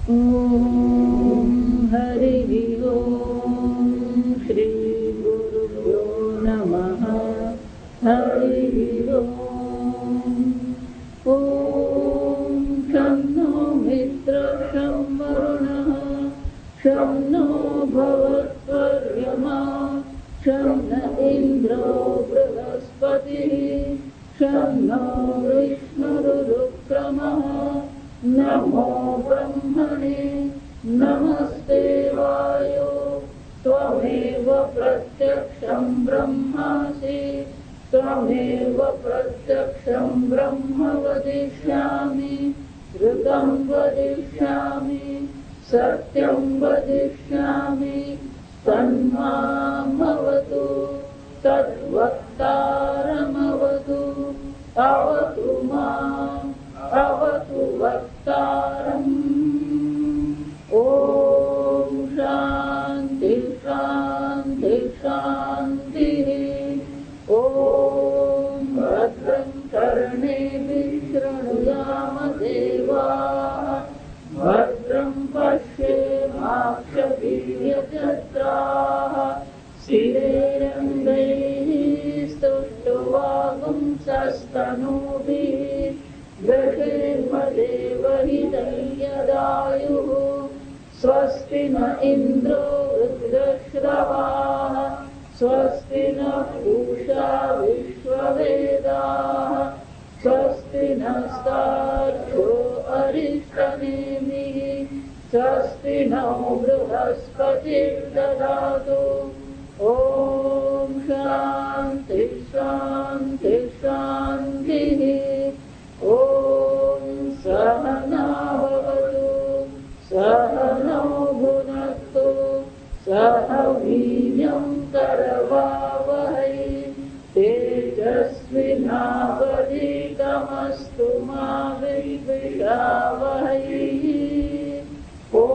ॐ हरिः ॐ श्री गुरुभ्यो नमः। हरिः ॐ शं नो मित्रः शं वरुणः शं नो भवत्वर्यमा शं न इन्द्रो बृहस्पतिः शं नो विष्णुरुक्रमः। नमो ब्रह्मणे नमस्ते वायो त्वमेव प्रत्यक्षं ब्रह्मासि त्वमेव प्रत्यक्षं ब्रह्म वदिष्यामि ऋतं वदिष्यामि सत्यं वदिष्यामि तन्मामवतु तद्वक्तारमवतु अवतु माम् अवतु वक्तारम्। ॐ शान्ति शान्ति शान्तिः। ॐ भद्रं कर्णेभिः शृणुयाम देवाः भद्रं पश्येमाक्षभिर्यजत्राः स्थिरैरङ्गैः स्तुष्ट्वागुंसस्तनूभिः दशेर्मदेवहितं यदायुः स्वस्ति न इन्द्रो वृद्धश्रवाः स्वस्ति न पूषा विश्ववेदाः स्वस्ति नस्तार्क्ष्यो अरिष्टनेमिः स्वस्ति नो बृहस्पतिर्ददातु। ॐ शान्ति शान्ति शान्तिः। ॐ सहना भवतु सहनौ भुनक्तु सह वीर्यं करवावहै तेजस्विनावधीतमस्तु मा विद्विषावहै। ॐ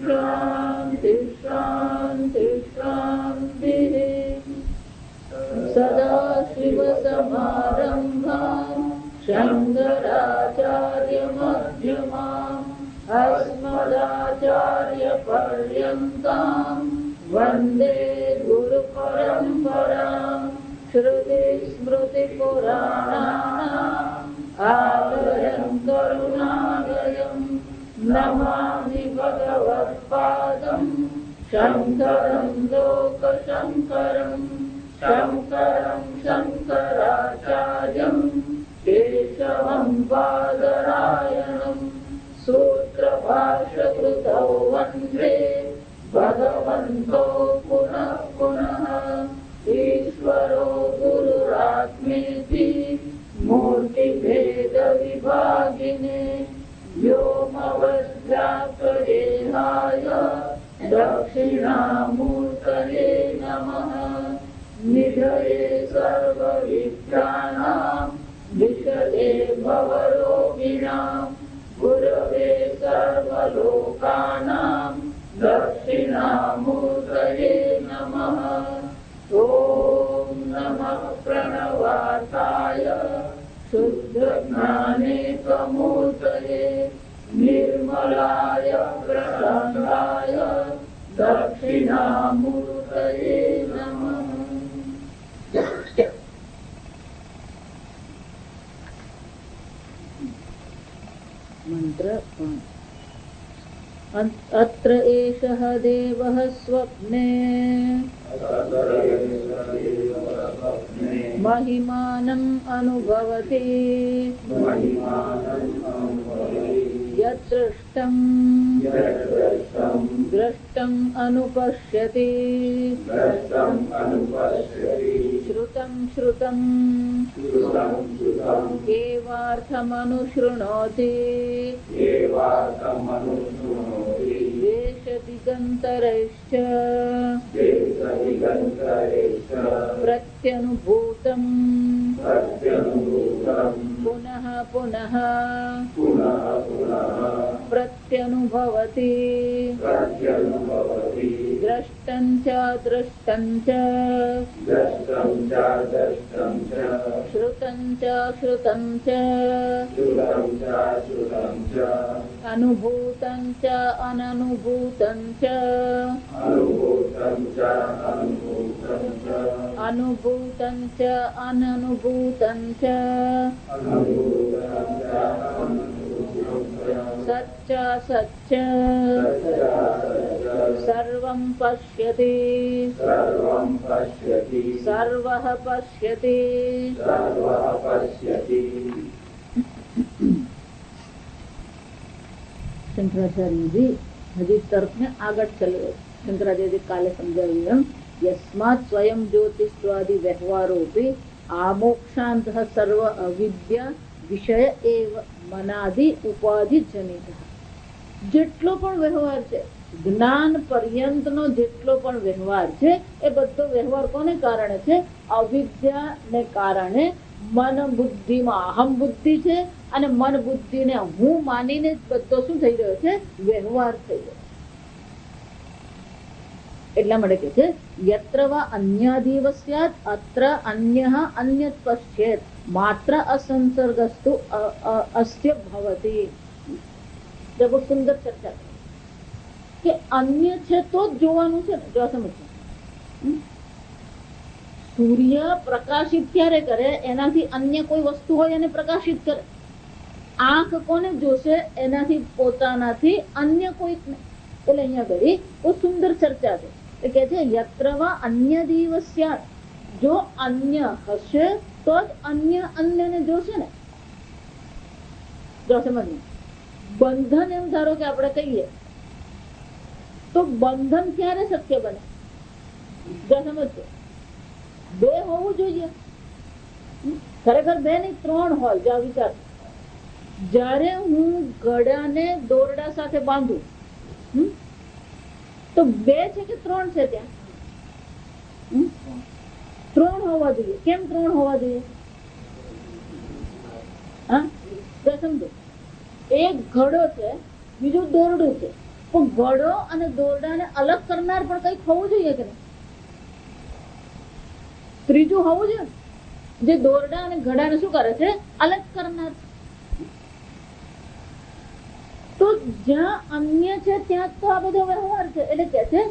शान्ति शान्ति शान्तिः। सदाशिवसमारम्भाम् शङ्कराचार्यमध्यमाम् अस्मदाचार्यपर्यन्ताम् वन्दे गुरुपरम्पराम्। श्रुतिस्मृतिपुराणानाम् आलयं करुणालयं नमामि भगवत्पादं शङ्करं लोकशङ्करं शङ्करं शङ्कराचार्यं केशवं बादरायणं सूत्रभाष्यकृतौ वन्दे भगवन्तो पुनः पुनः। ईश्वरो गुरुरात्मेति मूर्तिभेदविभागिने व्योमवद्व्याप्तदेहाय दक्षिणामूर्तये नमः। निधये सर्वविद्यानां विशदे भवरोगिणां गुरवे सर्वलोकानां दक्षिणामूर्तये नमः। ॐ नमः प्रणवार्थाय शुद्धज्ञानेकमूर्तये निर्मलाय प्रशान्ताय दक्षिणामूर्तये नमः। मंत्र अत्र एषः देवः स्वप्ने महिमानम् अनुभवति यद्दृष्टं द्रष्टम् अनुपश्यति श्रुतं श्रुतं एवार्थमनुशृणोति देशदिगन्तरैश्च प्रत्यनुभूतं पुनः पुनः प्रत्यनुभूतं भवति द्रष्टं च दृष्टं च श्रुतं च श्रुतं च अनुभूतं च अननुभूतं च अनुभूतं च अननुभूतं च सच्च सच्च सर्वं पश्यति सर्वः पश्यति શંકરાચાર્યજી હજી તર્કને આગળ ચલાવે. શંકરાચાર્યજી કાલે સમજાવ્યું એમ યસ્માત સ્વયં જ્યોતિષવાદી વ્યવહારોપી આમોક્ષાંત સર્વ અવિદ્યા વિષય એવ મનાદિ ઉપાધિ જનિત. જેટલો પણ વ્યવહાર છે, જ્ઞાન પર્યંતનો જેટલો પણ વ્યવહાર છે, એ બધો વ્યવહાર કોને કારણે છે? અવિદ્યાને કારણે. મન બુદ્ધિમાં અહમ બુદ્ધિ છે અને મન બુદ્ધિને હું માનીને બધો શું થઈ રહ્યો છે? વ્યવહાર થઈ રહ્યો. એટલા માટે કે છે યત્ર વા અન્યાદિવ સ્યાત અત્ર અન્યઃ અન્યત પશ્યેત માત્ર અસંસર્ગસ્તુ અસ્ય ભવતિ. બહુ સુંદર ચર્ચા કે અન્ય છે તો જ જોવાનું છે ને. જો સમજો, સૂર્ય પ્રકાશિત ક્યારે કરે? એનાથી અન્ય કોઈ વસ્તુ હોય એને પ્રકાશિત કરે. આંખ કોને જોશે? એનાથી પોતાનાથી અન્ય કોઈ. એટલે અહીંયા ઘડી બહુ સુંદર ચર્ચા છે. એ કે છે યત્ર વા અન્ય દિવસ્યાત, જો અન્ય હશે તો જ અન્ય અન્યને જોશે ને. જો સમજ, બંધન એમ ધારો કે આપણે કહીએ તો બંધન ક્યારે શક્ય બને? જો સમજો, બે હોવું જોઈએ. ખરેખર બે નહીં, ત્રણ હોય. જો વિચાર, જ્યારે હું ઘડાને દોરડા સાથે બાંધું તો બે છે કે ત્રણ છે? ત્યાં ત્રણ હોવા જોઈએ. કેમ ત્રણ હોવા જોઈએ? હા, સમજો, એક ઘડો છે, બીજું દોરડું છે, પણ ઘડો અને દોરડાને અલગ કરનાર પણ કઈક હોવું જોઈએ કે નહીં? ત્રીજું હોવું જોઈએ, જે દોરડા અને ઘડાને શું કરે છે? અલગ કરનાર. તો જ્યાં અન્ય છે ત્યાં તો આ બધો વ્યવહાર છે. એટલે કે છે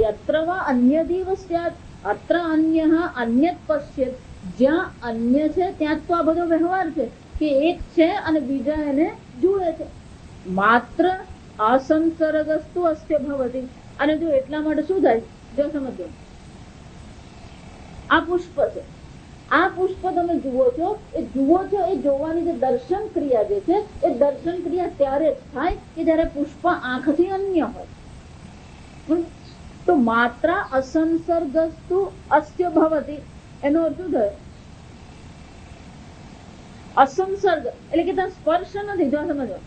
યત્ર વા અન્ય દિવસ્યાત અત્ર અન્યઃ અન્યત પશ્યેત. જ્યાં અન્ય છે ત્યાં તો આ બધો વ્યવહાર છે કે એક છે અને બીજા એને જુએ છે. માત્ર અસંસર્ગસ્તુ અસ્ય ભવતિ. અને જો એટલા માટે શું થાય? જો સમજો, આ પુષ્પ છે, આ પુષ્પ તમે જુઓ છો, એ જોવાની જે દર્શન ક્રિયા જે છે, એ દર્શન ક્રિયા ત્યારે જ થાય કે જયારે પુષ્પ આંખથી અન્ય હોય. તો માત્ર અસંસર્ગસ્તુ અસ્ય ભવતિ એનો અર્થ શું થયો? અસંસર્ગ એટલે કે ત્યાં સ્પર્શ નથી. જો સમજો,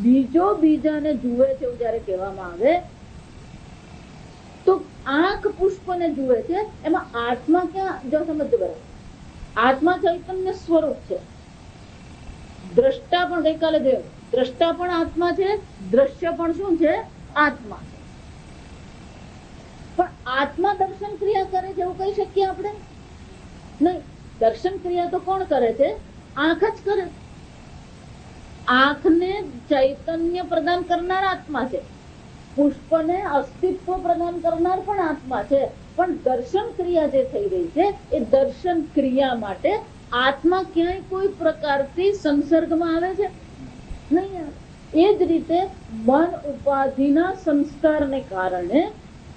બીજો બીજાને જુએ છે એવું જયારે કહેવામાં આવે તો આંખ પુષ્પને જુએ છે, એમાં આત્મા ક્યાં? જો સમજો બરાબર, આત્મા ચૈતન્ય સ્વરૂપ છે. દ્રષ્ટા પણ ગઈકાલે જોયું, દ્રષ્ટા પણ આત્મા છે, દ્રશ્ય પણ શું છે? આત્મા છે. પણ આત્મા દર્શન ક્રિયા કરે છે એવું કહી શકીએ આપણે? નહીં. દર્શન ક્રિયા તો કોણ કરે છે? આંખ જ કરે. આંખને ચૈતન્ય પ્રદાન કરનાર આત્મા છે, પુષ્પને અસ્તિત્વ પ્રદાન કરનાર પણ આત્મા છે. પણ દર્શન ક્રિયા જે થઈ રહી છે એ દર્શન ક્રિયા માટે આત્મા ક્યાંય કોઈ પ્રકારથી સંસર્ગમાં આવે છે? નહીં. એ જ રીતે મન ઉપાધિના સંસ્કારને કારણે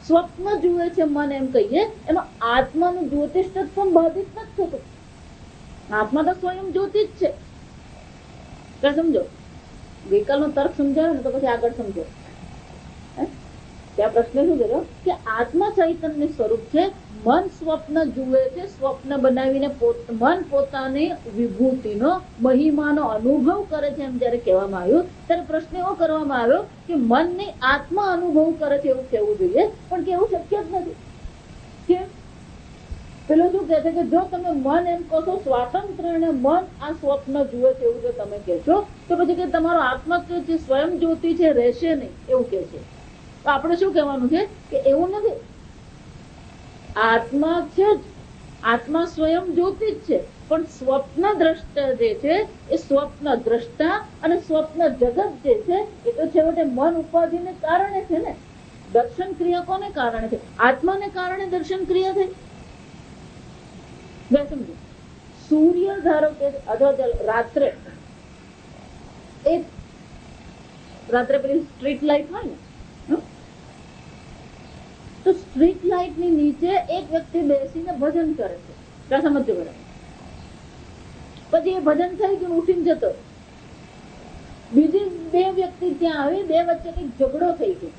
સ્વપ્ન જુએ છે મન, એમ કહીએ, એમાં આત્માનું જ્યોતિષ તત્વ બાધિત નથી થતું. આત્મા તો સ્વયં જ્યોતિષ છે. સમજો, ગઈકાલનો તર્ક સમજાયો ને તો પછી આગળ સમજો. ત્યાં પ્રશ્ન શું કર્યો કે આત્મા ચૈતન્ય સ્વરૂપ છે, મન સ્વપ્ન જુએ છે, સ્વપ્ન બનાવીને મન પોતાની વિભૂતિનો મહિમાનો અનુભવ કરે છે એમ જયારે કહેવામાં આવ્યું ત્યારે પ્રશ્ન એવો કરવામાં આવ્યો કે મનની આત્મા અનુભવ કરે છે એવું કહેવું જોઈએ, પણ કેવું શક્ય જ નથી. કેમ? પેલું શું કહે છે કે જો તમે મન એમ કહો છો સ્વાતંત્ર અને મન આ સ્વપ્ન જુએ છે એવું જો તમે કહેશો તો પછી કે તમારો આત્મા જે સ્વયં જ્યોતિ છે રહેશે નહીં એવું કે છે. તો આપણે શું કહેવાનું છે કે એવું નથી, આત્મા છે જ, આત્મા સ્વયં જ્યોતિ જ છે, પણ સ્વપ્ન દ્રષ્ટા જે છે એ સ્વપ્ન દ્રષ્ટા અને સ્વપ્ન જગત જે છે એ તો છેવટે મન ઉપાધિને કારણે છે ને. દર્શન ક્રિયા કોને કારણે છે? આત્માને કારણે દર્શન ક્રિયા થઈ. સમજો, સૂર્ય ધારો કે અથવા રાત્રે પેલી સ્ટ્રીટ લાઇટ હોય ને, તો સ્ટ્રીટ લાઇટ ની નીચે એક વ્યક્તિ બેસીને ભજન કરે છે. સમજો બરાબર. પછી એ ભજન થઈ ગયું, ઉઠીને જતો. બીજી બે વ્યક્તિ ત્યાં આવી, બે વચ્ચે કઈક ઝઘડો થઈ ગયો.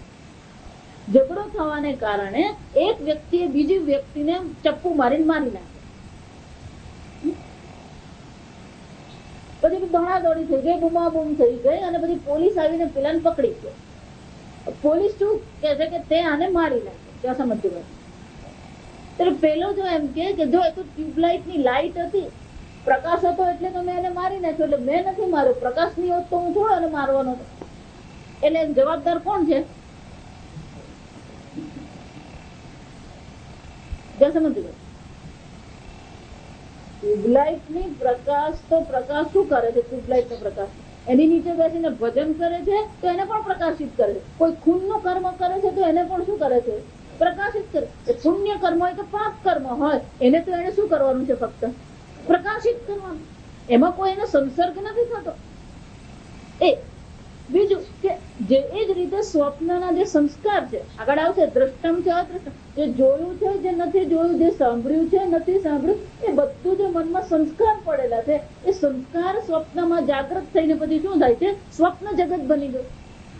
ઝઘડો થવાને કારણે એક વ્યક્તિએ બીજી વ્યક્તિને ચપ્પુ મારીને મારી નાખે. પછી દોડાદોડી થઈ ગઈ, બૂમાબૂમ થઈ ગઈ અને પછી પોલીસ આવીને પેલાને પકડી ગયો. પોલીસ શું કે છે કે તે આને મારી નાખે. ત્યાં સમજવું. એટલે પેલો જો એમ કે જો એ તો ટ્યુબલાઇટ ની લાઈટ હતી, પ્રકાશ હતો એટલે તો મેં એને મારી નાખ્યો, એટલે મેં નથી માર્યો. પ્રકાશ ની હોત તો હું થોડો એને મારવાનો હતો. એટલે જવાબદાર કોણ છે? ટ્યુબલાઇટ ની પ્રકાશ તો પ્રકાશ શું કરે છે? ટ્યુબલાઇટ નો પ્રકાશ એની નીચે બેસીને ભજન કરે છે તો એને પણ પ્રકાશિત કરે છે. કોઈ ખૂન નું કર્મ કરે છે તો એને પણ શું કરે છે? પ્રકાશિત કરે. પુણ્ય કર્મ હોય કે પાપ કર્મ હોય એને તો એને શું કરવાનું છે? ફક્ત પ્રકાશિત કરવાનું. એમાં કોઈ એનો સંસર્ગ નથી થતો. બીજું કે જે એ જ રીતે સ્વપ્નના જે સંસ્કાર છે, આગળ આવશે દ્રષ્ટમ છે અદ્રષ્ટમ, જે જોયું છે, જે નથી જોયું, જે સાંભળ્યું છે, નથી સાંભળ્યું, એ બધું જે મનમાં સંસ્કાર પડેલા છે એ સંસ્કાર સ્વપ્નમાં જાગૃત થઈને પછી શું થાય છે? સ્વપ્ન જગત બની ગયું.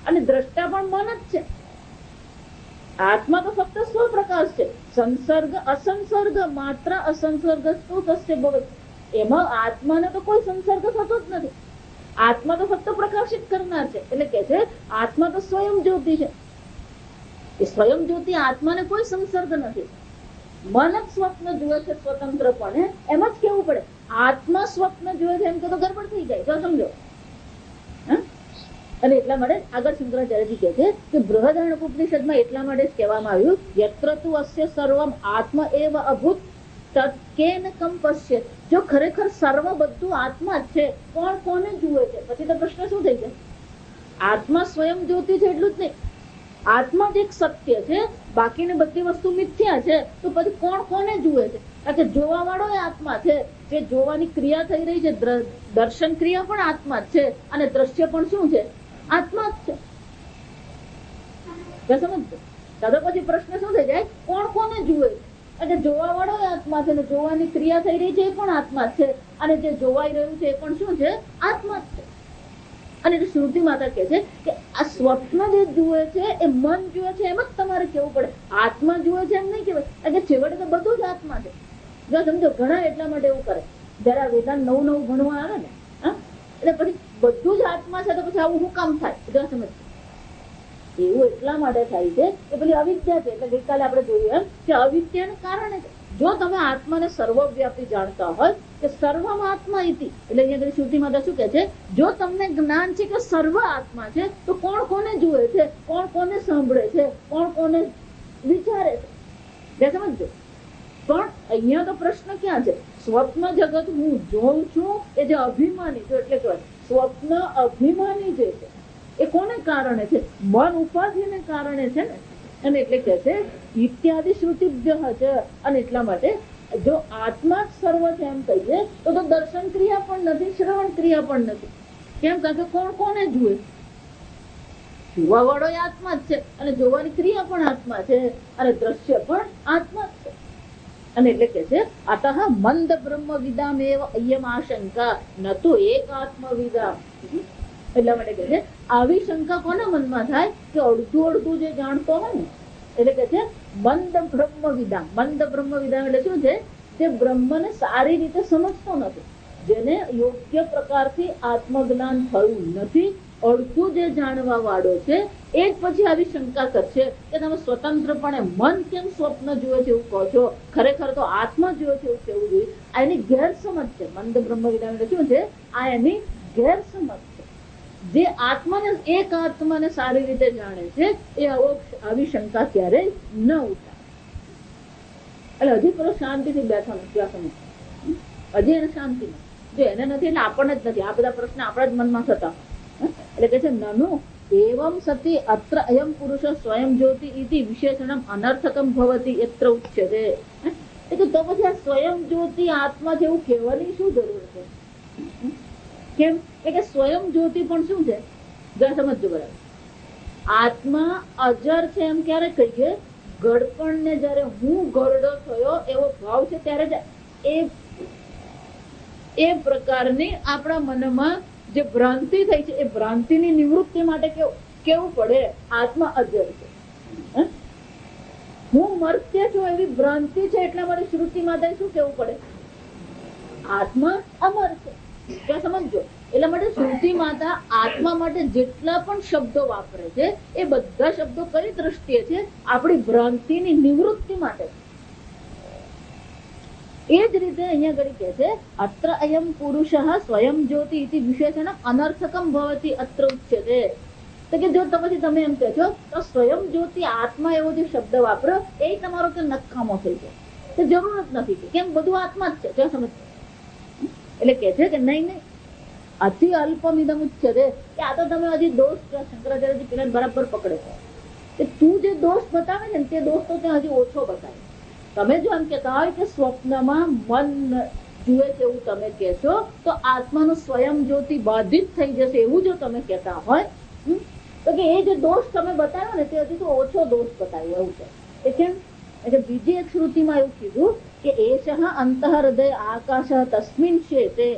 અને દ્રષ્ટા પણ મન જ છે. આત્મા તો ફક્ત સ્વપ્રકાશ છે. સંસર્ગ અસંસર્ગ માત્ર અસંસર્ગ સ્તુતસ્ય ભવે. એમાં આત્માને તો કોઈ સંસર્ગ થતો જ નથી. આત્મા તો ફક્ત પ્રકાશિત કરનાર છે. એટલે કે છે આત્મા તો સ્વયં જ્યોતિ છે. એ સ્વયં જ્યોતિ આત્માને કોઈ સંસર્ગ નથી. મન જ સ્વપ્ન જુએ છે સ્વતંત્રપણે. એમ જ કેવું પડે આત્મા સ્વપ્ન જુએ છે એમ કે તો ગડબડ થઈ જાય. તો સમજો. અને એટલા માટે આગળ શંકરાચાર્યજી કહે છે કે બૃહદારણ્યક ઉપનિષદમાં એટલા માટે જ કહેવામાં આવ્યું યત્ર તુ અસ્ય સર્વમ આત્મ એવ અભૂત તત્કેન કમ પશ્ય. જો ખરેખર સર્વ બધું આત્મા જ છે, કોણ કોને જુએ છે? પછી તો પ્રશ્ન શું થઈ જાય? આત્મા સ્વયં જ્યોતિ છે એટલું જ નહીં, આત્મા જ એક સત્ય છે, બાકીની બધી વસ્તુ મિથ્યા છે. તો પછી કોણ કોને જુએ છે? કારણ કે જોવા વાળો એ આત્મા છે. જે જોવાની ક્રિયા થઈ રહી છે, દર્શન ક્રિયા પણ આત્મા જ છે અને દ્રશ્ય પણ શું છે? આત્મા જ છે. સમજ. દાદા પછી પ્રશ્ન શું થઈ જાય? કોણ કોને જુએ છે? અને જોવા વાળો આત્મા છે, જોવાની ક્રિયા થઈ રહી છે એ પણ આત્મા છે, અને જે જોવાઈ રહ્યું છે એ પણ શું છે? આત્મા જ છે. અને શ્રુતિ માતા કહે છે કે આ સ્વપ્ન જે જુએ છે એ મન જુએ છે એમ જ તમારે કેવું પડે. આત્મા જુએ છે એમ નહીં કેવાય. એટલે છેવટે તો બધું જ આત્મા છે. જો સમજો, ઘણા એટલા માટે એવું કરે, જયારે વેદાંત નવું ભણવા આવે ને, એટલે પછી બધું જ આત્મા છે તો પછી આવું શું કામ થાય? જો સમજ. એવું એટલા માટે થાય છે કે પેલી અવિદ્યા છે. એટલે ગઈકાલે આપણે જોયું એમ કે અવિદ્યાને કારણે જો તમે આત્માને સર્વવ્યાપી જાણતા હોય કે સર્વમાં આત્મા ઇતિ, એટલે અહીંયા શ્રુતિ માતા શું કહે છે? જો તમને જ્ઞાન છે કે સર્વ આત્મા છે તો કોણ કોને જુએ છે, કોણ કોને સાંભળે છે, કોણ કોને વિચારે છે? સમજો. પણ અહીંયા તો પ્રશ્ન ક્યાં છે? સ્વપ્ન જગત હું જોઉં છું એ જે અભિમાની છું, એટલે કહેવાય સ્વપ્ન અભિમાની જે છે એ કોને કારણે છે? મન ઉપાધિને કારણે છે ને. અને એટલે કે છે ઇત્યાદિ શ્રુતિભ્ય છે. અને એટલા માટે જો આત્મા જ સર્વ છે એમ કહીએ તો દર્શન ક્રિયા પણ નથી, શ્રવણ ક્રિયા પણ નથી. કેમ? કારણ કે કોણ કોને જુએ? જોવા વાળો આત્મા જ છે અને જોવાની ક્રિયા પણ આત્મા છે અને દ્રશ્ય પણ આત્મા જ છે. અને એટલે કે છે અતઃ મંદ બ્રહ્મ વિદામ એવ અયમ આશંકા ન તો એક આત્મ વિદામ. એટલા માટે કે છે આવી શંકા કોના મનમાં થાય કે અડધું જે જાણતો હોય ને, એટલે કે છે મંદ બ્રહ્મ વિદામ. મંદ બ્રહ્મ વિદામ એટલે શું છે? જે બ્રહ્મને સારી રીતે સમજતો નથી, જેને યોગ્ય પ્રકારથી આત્મજ્ઞાન થયું નથી, અડધું જે જાણવા વાળો છે એ જ પછી આવી શંકા કરશે કે તમે સ્વતંત્રપણે મન કેમ સ્વપ્ન જુએ છે એવું કહો છો, ખરેખર તો આત્મા જુએ છે એવું કહેવું જોઈએ. આ એની ગેરસમજ છે. મંદ બ્રહ્મ વિદ્યાને શું છે? આ એની ગેરસમજ છે. જે આત્માને એક આત્માને સારી રીતે જાણે છે એ આવી શંકા ક્યારેય ન ઉઠાવે. એટલે હજી પેલો શાંતિથી બેઠો નથી. આ સમજ હજી એને શાંતિ નથી. જો એને નથી એટલે આપણને જ નથી. આ બધા પ્રશ્ન આપણા જ મનમાં થતા. એટલે કે છે નનુ એવમ સતી અત્ર અયમ પુરુષ સ્વયં જ્યોતિ ઇતિ વિશેષણમ અનર્થકમ ભવતિ યત્ર ઉચ્યતે. તો પછી આ સ્વયં જ્યોતિ આત્મા છે એવું કહેવાની શું જરૂર છે? કેમ કે સ્વયં જ્યોતિ પણ શું છે? જરા સમજો બરાબર. આત્મા અજર છે એમ ક્યારે કહીએ? ઘડપણ ને જયારે હું ઘરડો થયો એવો ભાવ છે ત્યારે જ એ પ્રકારની આપણા મનમાં જે ભ્રાંતિ થઈ છે એ ભ્રાંતિની નિવૃત્તિ માટે કેવું પડે? આત્મા અજર છે. હું મર્ત્ય છું એવી ભ્રાંતિ છે એટલા માટે શ્રુતિ માટે શું કેવું પડે? આત્મા અમર છે. ક્યાં સમજો? એટલા માટે શ્રુતિ માતા આત્મા માટે જેટલા પણ શબ્દો વાપરે છે એ બધા શબ્દો કઈ દ્રષ્ટિએ છે? આપણી ભ્રાંતિની નિવૃત્તિ માટે. એ જ રીતે અહીંયા ઘડી કે છે અત્ર અયમ પુરુષ સ્વયં જ્યોતિ ઇતિ વિશેષણ અનર્થકમ ભવતિ અત્ર ઉચ્યતે. તો કે જો પછી તમે એમ કહો છો તો સ્વયં જ્યોતિ આત્મા એવો જે શબ્દ વાપરો એ તમારો કે નકામો થઈ જાય. તો જરૂર જ નથી. કેમ? બધું આત્મા જ છે. ક્યાં સમજ? એટલે કે છે કે નહીં અતિ અલ્પમિદમ ઉચ્યતે. કે આ તો તમે હજી દોષ શંકરાચાર્યજી પેલા બરાબર પકડે છે કે તું જે દોષ બતાવે છે ને તે દોષ તો ત્યાં હજી ઓછો બતાવે. તમે જો એમ કહેતા હોય કે સ્વપ્નમાં મન જુએ છે એવું તમે કહેશો તો આત્માનું સ્વયં જ્યોતિ બાધિત થઈ જશે એવું જો તમે કહેતા હોય તો કે એ જે દોષ તમે બતાવ્યો ને તે હજી તો ઓછો દોષ બતાવ્યો એવું છે. એ કેમ? એટલે બીજી એક શ્રુતિમાં એવું કીધું કે એષ અંતઃ હૃદય આકાશ તસ્મિન શેતે.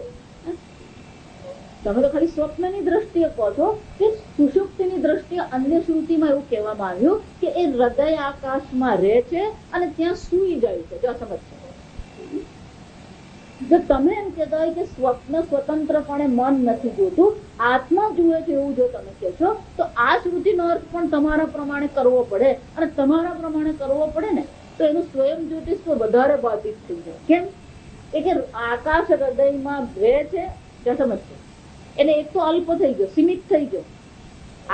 તમે તો ખાલી સ્વપ્નની દ્રષ્ટિએ કહો છો કે સુષુપ્તિની દ્રષ્ટિએ અન્ય શ્રુતિમાં એવું કહેવામાં આવ્યું કે એ હૃદય આકાશમાં રહે છે અને ત્યાં સૂઈ જાય છે. જો સમજ છે? જો તમે એમ કહેતા હોય કે સ્વપ્ન સ્વતંત્રપણે મન નથી જોતું, આત્મા જુએ છે એવું જો તમે કહેશો તો આ શ્રુતિનો અર્થ પણ તમારા પ્રમાણે કરવો પડે. અને તમારા પ્રમાણે કરવો પડે ને તો એનું સ્વયં જ્યોતિષ વધારે બાધિત થઈ જાય. કેમ? કે આકાશ હૃદયમાં રહે છે. જો સમજ છે? એટલે એક તો અલ્પ થઈ ગયો, સીમિત થઈ ગયો.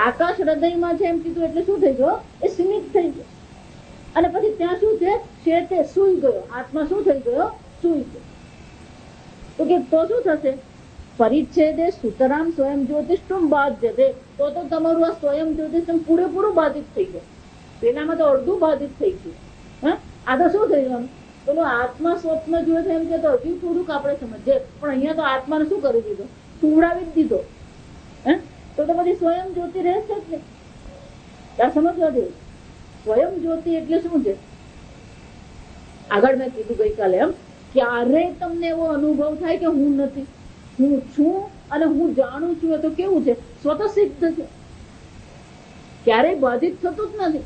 આકાશ હૃદયમાં છે એમ કીધું એટલે શું થઈ ગયો? એ સીમિત થઈ ગયો. અને પછી ત્યાં શું છે? શેતે સૂઈ ગયો. આત્મા શું થઈ ગયો? સૂઈ ગયો. તો કે તો શું થશે? પરિચ્છેદે સુતરામ સ્વયં જ્યોતિષમ બાધ્યતે. તો તમારું આ સ્વયં જ્યોતિષમ પૂરેપૂરું બાધિત થઈ ગયું. પેલામાં તો અડધું બાધિત થઈ ગયું. આ તો શું થઈ ગયું? પેલો આત્મા સ્વપ્ન જોયે છે એમ કે તો હજી થોડુંક આપણે સમજીએ, પણ અહીંયા તો આત્માને શું કરી દીધો? સુવડાવી જ દીધો. તો પછી સ્વયં જ્યોતિ રહેશે જ નહીં. ત્યાં સમજવા જેવું. સ્વયં જ્યોતિ એટલે શું છે? આગળ મેં કીધું ગઈકાલે એમ, ક્યારેય તમને એવો અનુભવ થાય કે હું નથી, હું છું અને હું જાણું છું. એ તો કેવું છે? સ્વતઃસિદ્ધ છે. ક્યારેય બાધિત થતું જ નથી.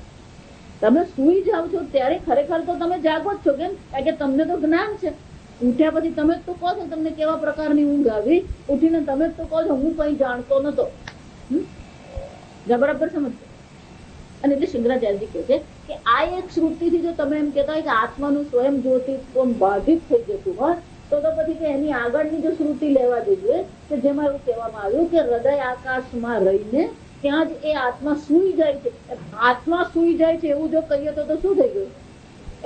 તમે સુઈ જાઓ છો ત્યારે ખરેખર તો તમે જાગો જ છો. કેમ? કારણ કે તમને તો જ્ઞાન છે. ઉઠ્યા પછી તમે જ તો કહો છો તમને કેવા પ્રકારની ઊંઘ આવી. ઉઠીને તમે જ તો કહો છો હું કઈ જાણતો નતો. બરાબર સમજજો. અને એટલે શંકરાચાર્યજી કહે છે કે આ એક શ્રુતિથી જો તમે એમ કહેતા હોય કે આત્માનું સ્વયં જ્યોતિ બાધિત થઈ જતું હોય તો પછી કે એની આગળની જો શ્રુતિ લેવા જોઈએ કે જેમાં એવું કહેવામાં આવ્યું કે હૃદય આકાશમાં રહીને ત્યાં જ એ આત્મા સૂઈ જાય છે. આત્મા સૂઈ જાય છે એવું જો કહીએ તો શું થઈ ગયું?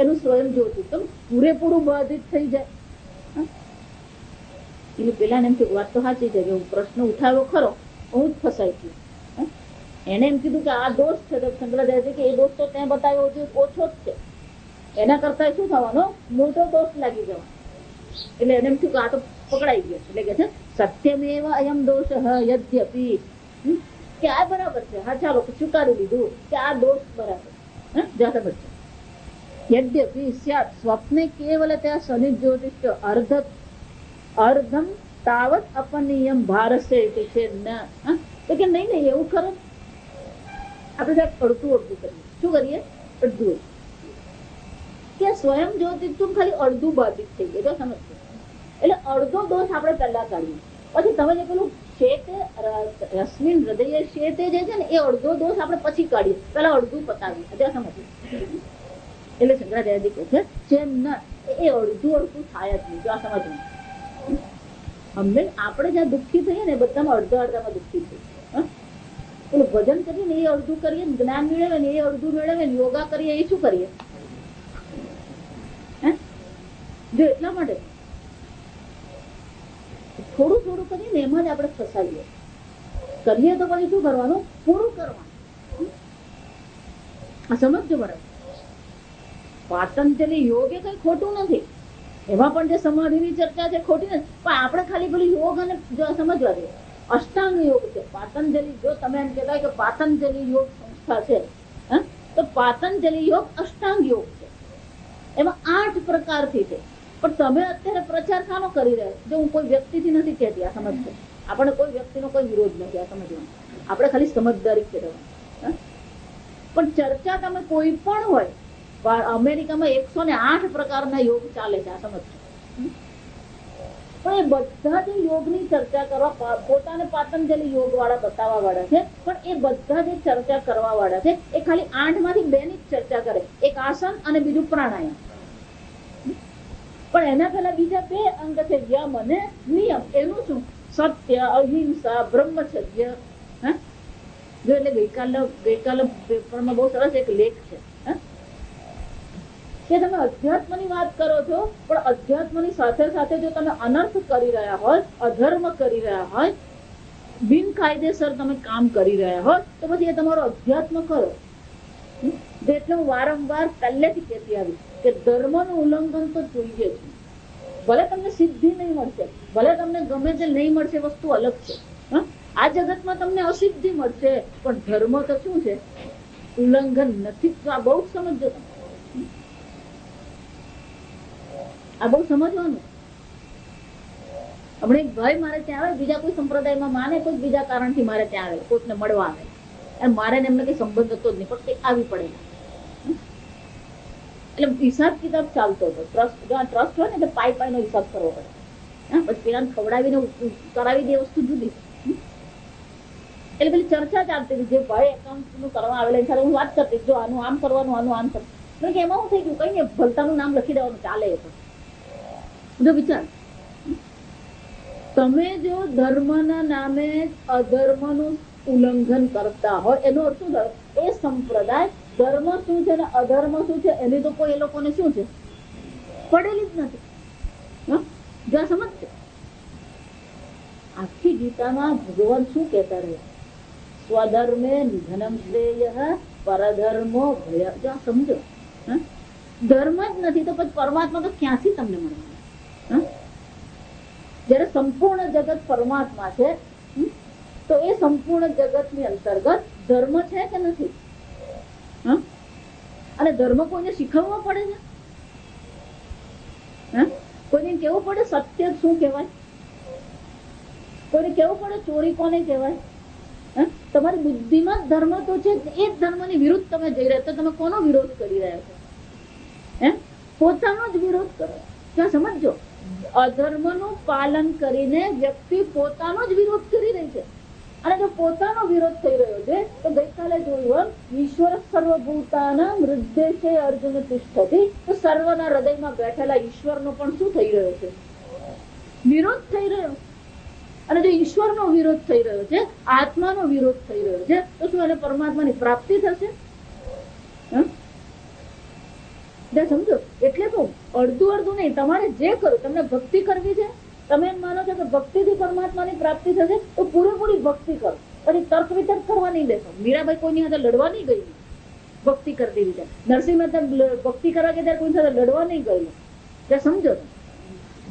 એનું સ્વયં જ્યોતિ તો પૂરેપૂરું બાધિત થઈ જાય. એટલે પેલા એમ કે વાત તો સાચી છે કે હું પ્રશ્ન ઉઠાવ્યો ખરો, હું જ ફસાઈ છું. એને એમ કીધું કે આ દોષ છે તો શંકરાચાર્ય કે એ દોષ તો ત્યાં બતાવ્યો હજુ ઓછો જ છે. એના કરતા શું થવાનો? મોટો દોષ લાગી જવાનો. એટલે એને એમ થયું કે આ તો પકડાઈ ગયો. એટલે કે છે સત્યમેવ અયમ દોષ યદ્યપી. કે આ બરાબર છે. હા ચાલો સ્વીકારી લીધું કે આ દોષ બરાબર છે. યદ્યપી સ્યાત સ્વપ્ને કેવલ ત્યાં શનિ જ્યોતિષ અર્ધમ તાવત અપનિયમ ભારસે છે ન. તો કે નહીં એવું ખરું. આપણે અડધું કરીએ. શું કરીએ? અડધું. કે સ્વયં જ્યોતિષ ખાલી અડધું બાધિત થઈ ગયું. સમજજો. એટલે અડધો દોષ આપણે પહેલા કાઢીએ. પછી તમે જે પેલું શેતે રશ્મિન હૃદય શેતે જે છે ને એ અડધો દોષ આપણે પછી કાઢીએ, પેલા અડધું પતાવીએ. અત્યારે સમજીએ. એટલે શંકરાચાર્યજી કહે છે જેમ ના એ અડધું થાય જ નહીં. જો આ સમજવું. હંમેશા આપણે જ્યાં દુઃખી થઈએ ને બધામાં અડધામાં દુઃખી થઈએ. પેલું ભજન કરીએ ને એ અડધું કરીએ, જ્ઞાન મેળવે ને એ અડધું મેળવે ને, યોગા કરીએ એ શું કરીએ? જો એટલા માટે થોડું થોડું કરીએ ને એમાં જ આપણે ફસાઈએ. કરીએ તો પછી શું કરવાનું? પૂરું કરવાનું. આ સમજજો બરાબર. પાતંજલિ યોગ એ કઈ ખોટું નથી, એમાં પણ જે સમાધિની ચર્ચા છે ખોટી નથી, પણ આપણે ખાલી પેલું યોગ અને સમજવા દે. અષ્ટાંગ યોગ છે પાતંજલિ. જો તમે એમ કહેવાય કે પાતંજલિ યોગ સંસ્થા છે, તો પાતંજલિ યોગ અષ્ટાંગ યોગ છે. એમાં 8 પ્રકારથી છે. પણ તમે અત્યારે પ્રચાર શાનો કરી રહ્યા? જો હું કોઈ વ્યક્તિથી નથી કહેતી, આ સમજજો. આપણે કોઈ વ્યક્તિનો કોઈ વિરોધ નથી, આ સમજવાનું. આપણે ખાલી સમજદારી કહેવાનું. પણ ચર્ચા તમે કોઈ પણ હોય, અમેરિકામાં 108 પ્રકારના યોગ ચાલે છે, આ સમજજો. પણ એ બધા જ યોગની ચર્ચા કરવા પોતાને પાતંજલિ યોગ વાળા બતાવવા વાળા છે, પણ એ બધા જે ચર્ચા કરવા વાળા છે એ ખાલી 8 માંથી 2 ની જ ચર્ચા કરે. એક આસન અને બીજું પ્રાણાયામ. પણ એના પેલા બીજા 2 અંગ છે, યમ અને નિયમ. એનું શું? સત્ય, અહિંસા, બ્રહ્મચર્ય. જો એટલે ગઈકાલે પેપરમાં બહુ સરસ એક લેખ છે કે તમે અધ્યાત્મની વાત કરો છો, પણ અધ્યાત્મની સાથે સાથે જો તમે અનર્થ કરી રહ્યા હોય, અધર્મ કરી રહ્યા હોય, બિનકાયદેસર તમે કામ કરી રહ્યા હોય, તો પછી એ તમારો અધ્યાત્મ કરો. એટલે હું વારંવાર પહેલેથી કહેતી આવી કે ધર્મનું ઉલ્લંઘન તો જોઈએ છે. ભલે તમને સિદ્ધિ નહીં મળશે, ભલે તમને ગમે તે નહીં મળશે, વસ્તુ અલગ છે. આ જગતમાં તમને અસિદ્ધિ મળશે, પણ ધર્મ તો શું છે? ઉલ્લંઘન નથી. તો આ બહુ સમજજો. આ બહુ સમજવાનું. હમણાં એક ભાઈ મારે ત્યાં આવે, બીજા કોઈ સંપ્રદાયમાં માને, કોઈ બીજા કારણથી મારે ત્યાં આવે, કોઈને મળવા આવે. મારે એમને કઈ સંબંધ હતો જ નહીં, પણ કઈ આવી પડે. એટલે હિસાબ કિતાબ ચાલતો હતો. ટ્રસ્ટ હોય ને એટલે પાઈ નો હિસાબ કરવો પડે. પછી પેલા ખવડાવીને કરાવી દે, વસ્તુ જુદી. એટલે પેલી ચર્ચા ચાલતી હતી. જે ભાઈ એકાઉન્ટ નું કરવા આવેલા એની સાથે હું વાત કરતી, જો આનું આમ કરવાનું, આનું આમ કરવાનું. એમાં શું થઈ ગયું? કઈ ને ભલતાનું નામ લખી દેવાનું ચાલે. જો વિચાર, તમે જો ધર્મના નામે અધર્મનું ઉલ્લંઘન કરતા હોય, એનો અર્થ શું થાય? એ સંપ્રદાય ધર્મ શું છે ને અધર્મ શું છે એની તો કોઈ એ લોકોને શું છે પડેલી જ નથી. જો સમજશે. આખી ગીતામાં ભગવાન શું કહેતા રહે? સ્વધર્મે નિધનમ શ્રેય પરધર્મો ભય. જો સમજો, ધર્મ જ નથી તો પછી પરમાત્મા તો ક્યાંથી તમને મળવાનું? જયારે સંપૂર્ણ જગત પરમાત્મા છે, તો એ સંપૂર્ણ જગત ની અંતર્ગત ધર્મ છે કે નથી? અને ધર્મ કોઈને શીખવવો પડે છે? કોઈને કેવું પડે સત્ય શું કહેવાય? કોઈને કેવું પડે ચોરી કોને કહેવાય? તમારી બુદ્ધિમાં ધર્મ તો છે, એ જ ધર્મની વિરુદ્ધ તમે જઈ રહ્યા. તો તમે કોનો વિરોધ કરી રહ્યા છો? પોતાનો જ વિરોધ કરો. ત્યાં સમજો, અધર્મનું પાલન કરીને વ્યક્તિ પોતાનો જ વિરોધ કરી રહી છે. અને જો પોતાનો વિરોધ થઈ રહ્યો છે, તો ગઈકાલે જોયું ઈશ્વર સર્વભૂતાના હૃદય અર્જુન તિષ્ઠતિ, તો સર્વના હૃદયમાં બેઠેલા ઈશ્વરનો પણ શું થઈ રહ્યો છે? વિરોધ થઈ રહ્યો. અને જો ઈશ્વરનો વિરોધ થઈ રહ્યો છે, આત્માનો વિરોધ થઈ રહ્યો છે, તો શું એને પરમાત્માની પ્રાપ્તિ થશે? સમજો. એટલે તો અડધું નહીં, તમારે જે કરવું, તમને ભક્તિ કરવી છે, તમે એમ માનો છો કે ભક્તિથી પરમાત્માની પ્રાપ્તિ થશે, તો પૂરેપૂરી ભક્તિ કરો. પછી તર્ક વિતર્ક કરવા નહીં બેસો. મીરાબાઈ કોઈની સાથે લડવા નહીં ગઈ ભક્તિ કરતી રીતે. નરસિંહ મહેતા ભક્તિ કરવા કે ત્યારે કોઈ સાથે લડવા નહીં ગયેલું. ત્યાં સમજો.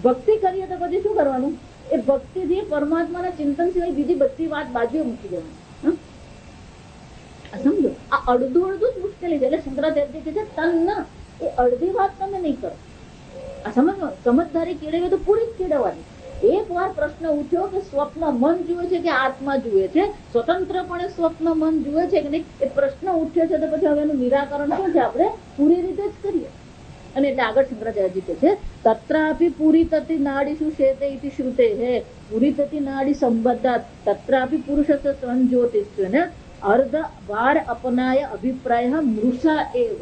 ભક્તિ કરીએ તો પછી શું કરવાનું? એ ભક્તિથી પરમાત્માના ચિંતન સિવાય બીજી બધી વાત બાજુએ મૂકી દેવાની. સમજો, આ અડધું જ મુશ્કેલી છે. એટલે શંકરાચાર્ય કહે છે તન ના, એ અડધી વાત તમે નહીં કરો. આ સમજદારી કેળવી તો પૂરી જ કેળવવાની. એક વાર પ્રશ્ન ઉઠ્યો કે સ્વપ્ન મન જુએ છે કે આત્મા જુએ છે, સ્વતંત્રપણે સ્વપ્ન મન જુએ છે કે નહીં, એ પ્રશ્ન ઉઠ્યો છે, તો પછી હવે એનું નિરાકરણ શું છે? આપણે પૂરી રીતે જ કરીએ. અને એટલે આગળ શંકરાચાર્યજી કહે છે તત્રાપી પૂરી તતિ નાડીષુ શેતે ઇતિ શ્રુતે હે પૂરી તતિ નાડી સંબદ્ધાત તત્રાપી પુરુષસ્ય સંજ્યોતિષ્યન અર્ધ ભાર અપનાય અભિપ્રાય મૃષા એવ.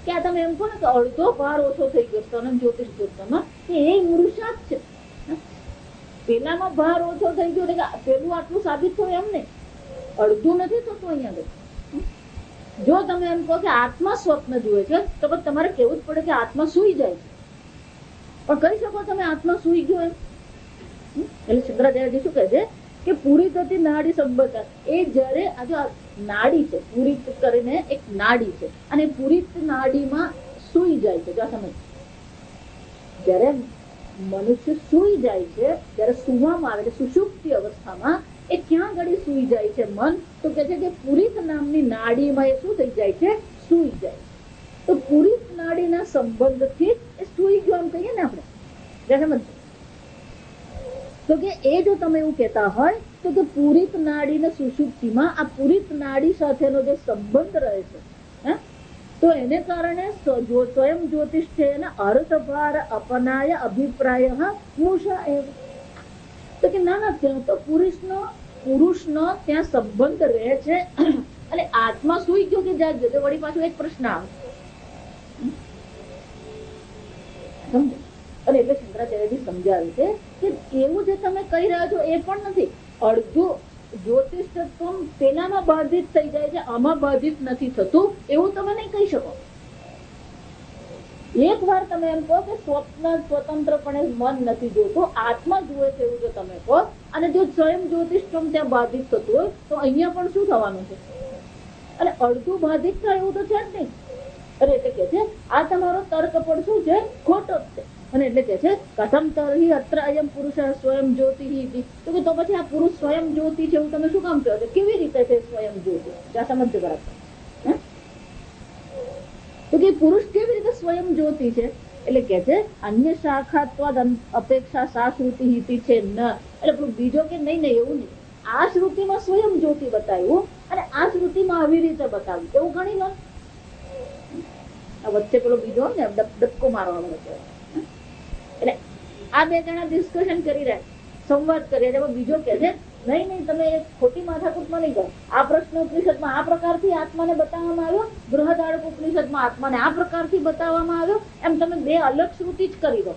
કે આ તમે એમ કહો ને કે અડધો ભાર ઓછો થઈ ગયો સ્તન જ્યોતિષ જ્યોતિષમાં, કે એ મૃષા જ છે. પેલાનો ભાર ઓછો થઈ ગયો એટલે કે પેલું આટલું સાબિત થયું એમ નહીં, અડધું નથી થતું અહીંયા આગળ. જો તમે એમ કહો કે આત્મા સ્વપ્ન જુએ છે તો પછી તમારે કેવું જ પડે કે આત્મા સૂઈ જાય છે, પણ કહી શકો તમે આત્મા સૂઈ ગયો એમ? એટલે શંકરાચાર્યજી શું કહે છે કે પૂરી થતી નાડી સંબંધ, એ જયારે આ જો નાડી છે પૂરિત કરીને એક નાડી છે, અને પૂરિત નાડીમાં સૂઈ જાય છે. જો સમજ, જયારે મનુષ્ય સૂઈ જાય છે, જયારે સુવામાં આવે છે સુષુપ્તિ અવસ્થામાં, એ ક્યાં ઘડી સૂઈ જાય છે મન? તો કે છે કે પુરિત નામની નાડીમાં એ શું થઈ જાય છે? સૂઈ જાય. તો પુરિત નાડીના સંબંધથી એ સૂઈ ગયો એમ કહીએ ને આપણે. તો કે એ જો તમે એવું કહેતા હોય તો કે પુરિત નાડીને સુષુપ્તિમાં આ પુરિત નાડી સાથેનો જે સંબંધ રહે છે, તો એને કારણે સ્વયં જ્યોતિષ છે એને અર્ધભાર અપનાય અભિપ્રાય મૂષા એવ. તો કે ના ત્યાં તો પુરુષનો ત્યાં સંબંધ રહે છે, અને આત્મા સૂઈ ગયો કે જાગ્યો, તો વળી પાછું એક પ્રશ્ન આવે. અને એટલે શંકરાચાર્યજી સમજાવે છે કે એવું જે તમે કહી રહ્યા છો એ પણ નથી. અડધું જ્યોતિષ તત્વ પેલામાં બાધિત થઈ જાય છે, આમાં બાધિત નથી થતું, એવું તમે નહીં કહી શકો. એક વાર તમે એમ કહો કે સ્વપ્ન સ્વતંત્રપણે મન નથી જોતું, આત્મા જુએ છે એવું જો તમે કહો, અને જો સ્વયં જ્યોતિષ ત્યાં બાધિત થતું હોય તો અહીંયા પણ શું થવાનું છે? અને અડધું બાધિત થાય એવું તો છે જ નહીં. અરે એટલે કે છે આ તમારો તર્ક પણ શું છે? ખોટો જ છે. અને એટલે કે છે કથમ તર્હિ અત્ર અયમ પુરુષ સ્વયં જ્યોતિ, તો કે તો પછી આ પુરુષ સ્વયં જ્યોતિ છે એવું તમે શું કામ કહો છો? કેવી રીતે છે સ્વયં જ્યોતિ? ત્યાં સમજજો બરાબર. તો કે પુરુષ કેવી રીતે સ્વયં જ્યોતિ છે? એટલે કે છે અન્ય શાખાત્વાદ અપેક્ષા સા શ્રુતિ હિતિ છે ન. એટલે બીજો કે નહીં નહીં એવું નહીં, આ શ્રુતિમાં સ્વયં જ્યોતિ બતાવ્યું અને આ શ્રુતિમાં આવી રીતે બતાવ્યું એવું ગણી લો. વચ્ચે પેલો બીજો ને ડબકો મારવા વાળો, એટલે આ બે જણા ડિસ્કશન કરી રહ્યા, સંવાદ કરી રહ્યા. બીજો કે છે નહીં નહીં તમે ખોટી માથાકૂટમાં નહીં જાઓ, આ પ્રશ્ન ઉપનિષદમાં આ પ્રકારથી આત્માને બતાવવામાં આવ્યો, બૃહદારણ્યક ઉપનિષદમાં આત્માને આ પ્રકારથી બતાવવામાં આવ્યો, એમ તમે બે અલગ શ્રુતિ જ કરી દો.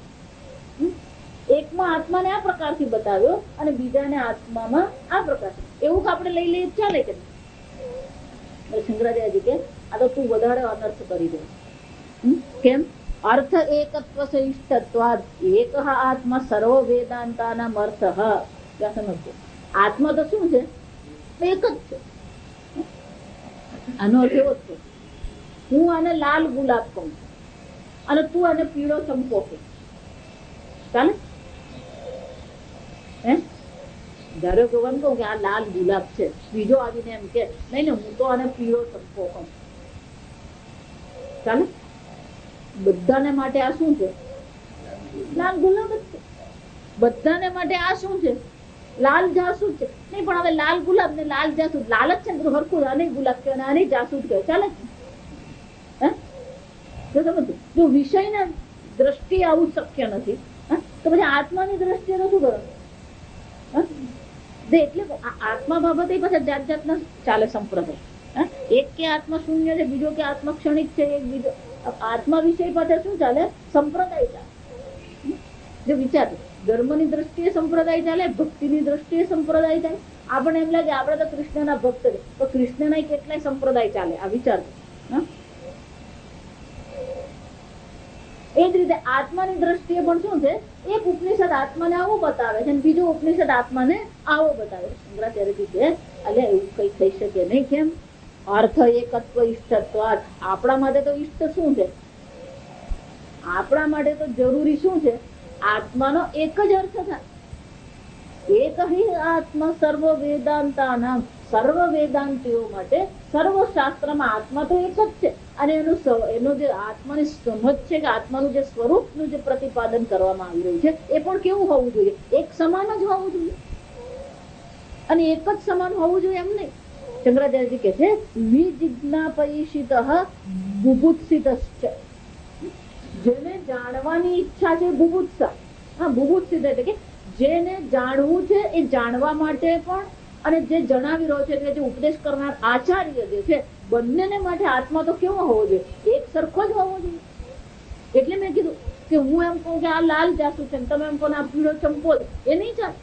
એકમાં આત્માને આ પ્રકારથી બતાવ્યો અને બીજાને આત્મામાં આ પ્રકારથી, એવું આપણે લઈ લઈએ ચાલે કે? શંકરાચાર્યજી કે આ તો તું વધારે અનર્થ કરી દે. કેમ? અર્થ એકત્વ ઇષ્ટત્વાદ એક આત્મા સર્વ વેદાંતાનામ અર્થ. સમજજો, આત્મા તો શું છે? એક જ છે. આનો અર્થ એવો જ છે, હું આને લાલ ગુલાબ કહું અને તું આને પીળો ચંપો કે, ચાલે? ધારો કે કહું કે આ લાલ ગુલાબ છે, બીજો આવીને એમ કે નહીં ને હું તો આને પીળો ચંપો કહું, ચાલે? બધાને માટે આ શું છે? લાલ ગુલાબ જ છે. બધાને માટે આ શું છે? લાલ જાસૂદ છે. નહીં પણ હવે લાલ ગુલાબ ને લાલ જાસૂદ લાલ જ છે ને, હરખું આને ગુલાબ કહેવાય આને જાસૂદ કહેવાય, ચાલે? જો વિષયના દ્રષ્ટિએ આવું શક્ય નથી, તો પછી આત્માની દ્રષ્ટિએ તો શું કરો? એટલે આત્મા બાબતે પાછા જાત જાતના ચાલે સંપ્રદાય. એક કે આત્મા શૂન્ય છે, બીજો કે આત્મા ક્ષણિક છે, એક બીજો આત્મા વિષય પાછળ શું ચાલે? સંપ્રદાય ચાલે. જો વિચાર, ધર્મની દ્રષ્ટિએ સંપ્રદાય ચાલે, ભક્તિની દ્રષ્ટિએ સંપ્રદાય ચાલે. આપણે એમ લાગે આપણે તો કૃષ્ણના ભક્ત છે, તો કૃષ્ણના કેટલાય સંપ્રદાય ચાલે. આ વિચાર. એ જ રીતે આત્માની દ્રષ્ટિએ પણ શું છે? એક ઉપનિષદ આત્માને આવો બતાવે છે અને બીજો ઉપનિષદ આત્માને આવો બતાવે છે. શંકરાચાર્યજી કે અલે એવું કઈ થઈ શકે નહીં. કેમ? અર્થ એકત્વ ઇષ્ટત્વ. આપણા માટે તો ઇષ્ટ શું છે? આપણા માટે તો જરૂરી શું છે? આત્માનો એક જ અર્થ થાય. એક હિ આત્મા સર્વ વેદાંતાનામ. સર્વ વેદાંતિઓ માટે સર્વ શાસ્ત્રમાં આત્મા તો એક જ છે, અને એનો જે આત્માની સમજ છે કે આત્માનું જે સ્વરૂપનું જે પ્રતિપાદન કરવામાં આવી રહ્યું છે એ પણ કેવું હોવું જોઈએ? એક સમાન જ હોવું જોઈએ, અને એક જ સમાન હોવું જોઈએ એમ નહીં. શંકરાચાર્યજી કહે છે વિજિજ્ઞાપયિષિતઃ બુભુત્સિતશ્ચ. જેને જાણવાની ઈચ્છા છે બુભુત્સા, હા બુભુત્સિત એટલે કે જેને જાણવું છે એ જાણવા માટે પણ, અને જે જણાવી રહ્યો છે એટલે જે ઉપદેશ કરનાર આચાર્ય જે છે, બંનેને માટે આત્મા તો કેવો હોવો જોઈએ? એક સરખો જ હોવો જોઈએ. એટલે મેં કીધું કે હું એમ કહું કે આ લાલ જાસુ છે, તમે એમ કહો આ પીળો ચંપો છે, એ નહીં ચાલે.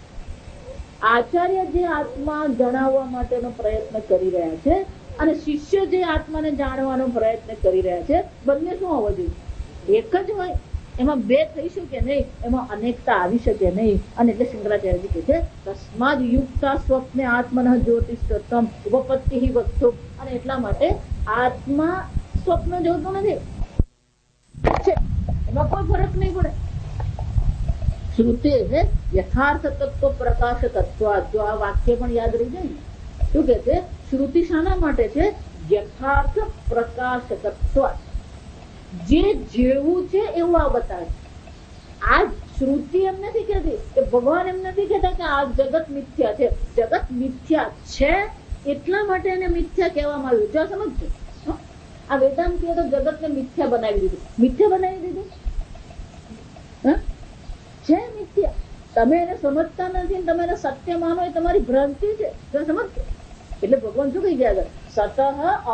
આચાર્ય જે આત્મા જણાવવા માટેનો પ્રયત્ન કરી રહ્યા છે અને શિષ્ય જે આત્માને જાણવાનો પ્રયત્ન કરી રહ્યા છે, બંને શું હોવો જોઈએ? એક જ હોય. એમાં બે થઈ શકે નહીં, એમાં અનેકતા આવી શકે નહીં. અને એટલે શંકરાચાર્યજી કહે છે તસ્માદ યુક્તા સ્વપ્ને આત્મનઃ જ્યોતિષ્ઠમ ઉપપત્તિ વસ્તુ. અને એટલા માટે આત્મા સ્વપ્ન જોતો નથી, એમાં કોઈ ફરક નહીં પડે. શ્રુતિ યથાર્થ તત્વ પ્રકાશ તત્વ. જો આ વાક્ય પણ યાદ રહી જાય ને, શું કે છે? શ્રુતિ શાના માટે છે? યથાર્થ પ્રકાશ તત્વ. જે જેવું છે એવું આ બતાવે. આ શ્રુતિ એમ નથી કહેતી કે ભગવાન એમ નથી કહેતા કે આ જગત મિથ્યા છે. જગત મિથ્યા છે એટલા માટે એને મિથ્યા કહેવામાં આવ્યું. જો સમજજો, આ વેદાંતિઓ તો જગતને મિથ્યા બનાવી દીધું. મિથ્યા બનાવી દીધું છે મિથ્યા. તમે એને સમજતા નથી, તમે એને સત્ય માનો એ તમારી ભ્રાંતિ છે. જો સમજજો. એટલે ભગવાન શું કહી ગયા? સતઃ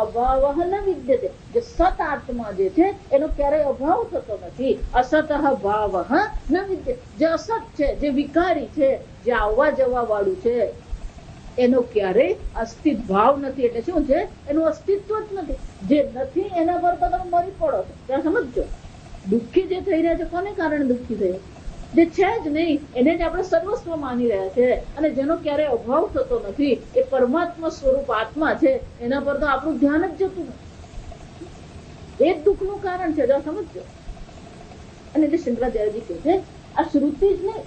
અભાવ ન વિદ્યતે. જે સત આત્મા જે છે એનો ક્યારેય અભાવ થતો નથી. અસત ભાવ ન વિદ્યતે. જે અસત છે, જે વિકારી છે, જે આવવા જવા વાળું છે, એનો ક્યારેય અસ્તિત્વ ભાવ નથી. એટલે શું છે? એનું અસ્તિત્વ જ નથી. જે નથી એના પર તો તમે મરી પડો છો. ત્યાં સમજો. દુઃખી જે થઈ રહ્યા છે કોને કારણે દુઃખી થયા? જે છે જ નહીં એને જ આપણે સર્વસ્વ માની રહ્યા છે. અને જેનો ક્યારેય અભાવ થતો નથી, એ પરમાત્મા સ્વરૂપ આત્મા છે, એના પર તો આપણું ધ્યાન જ જતું નથી. એ જ દુઃખનું કારણ છે. જો સમજો. અને એટલે શંકરાચાર્યજી કહે છે આ શ્રુતિ જ નહીં,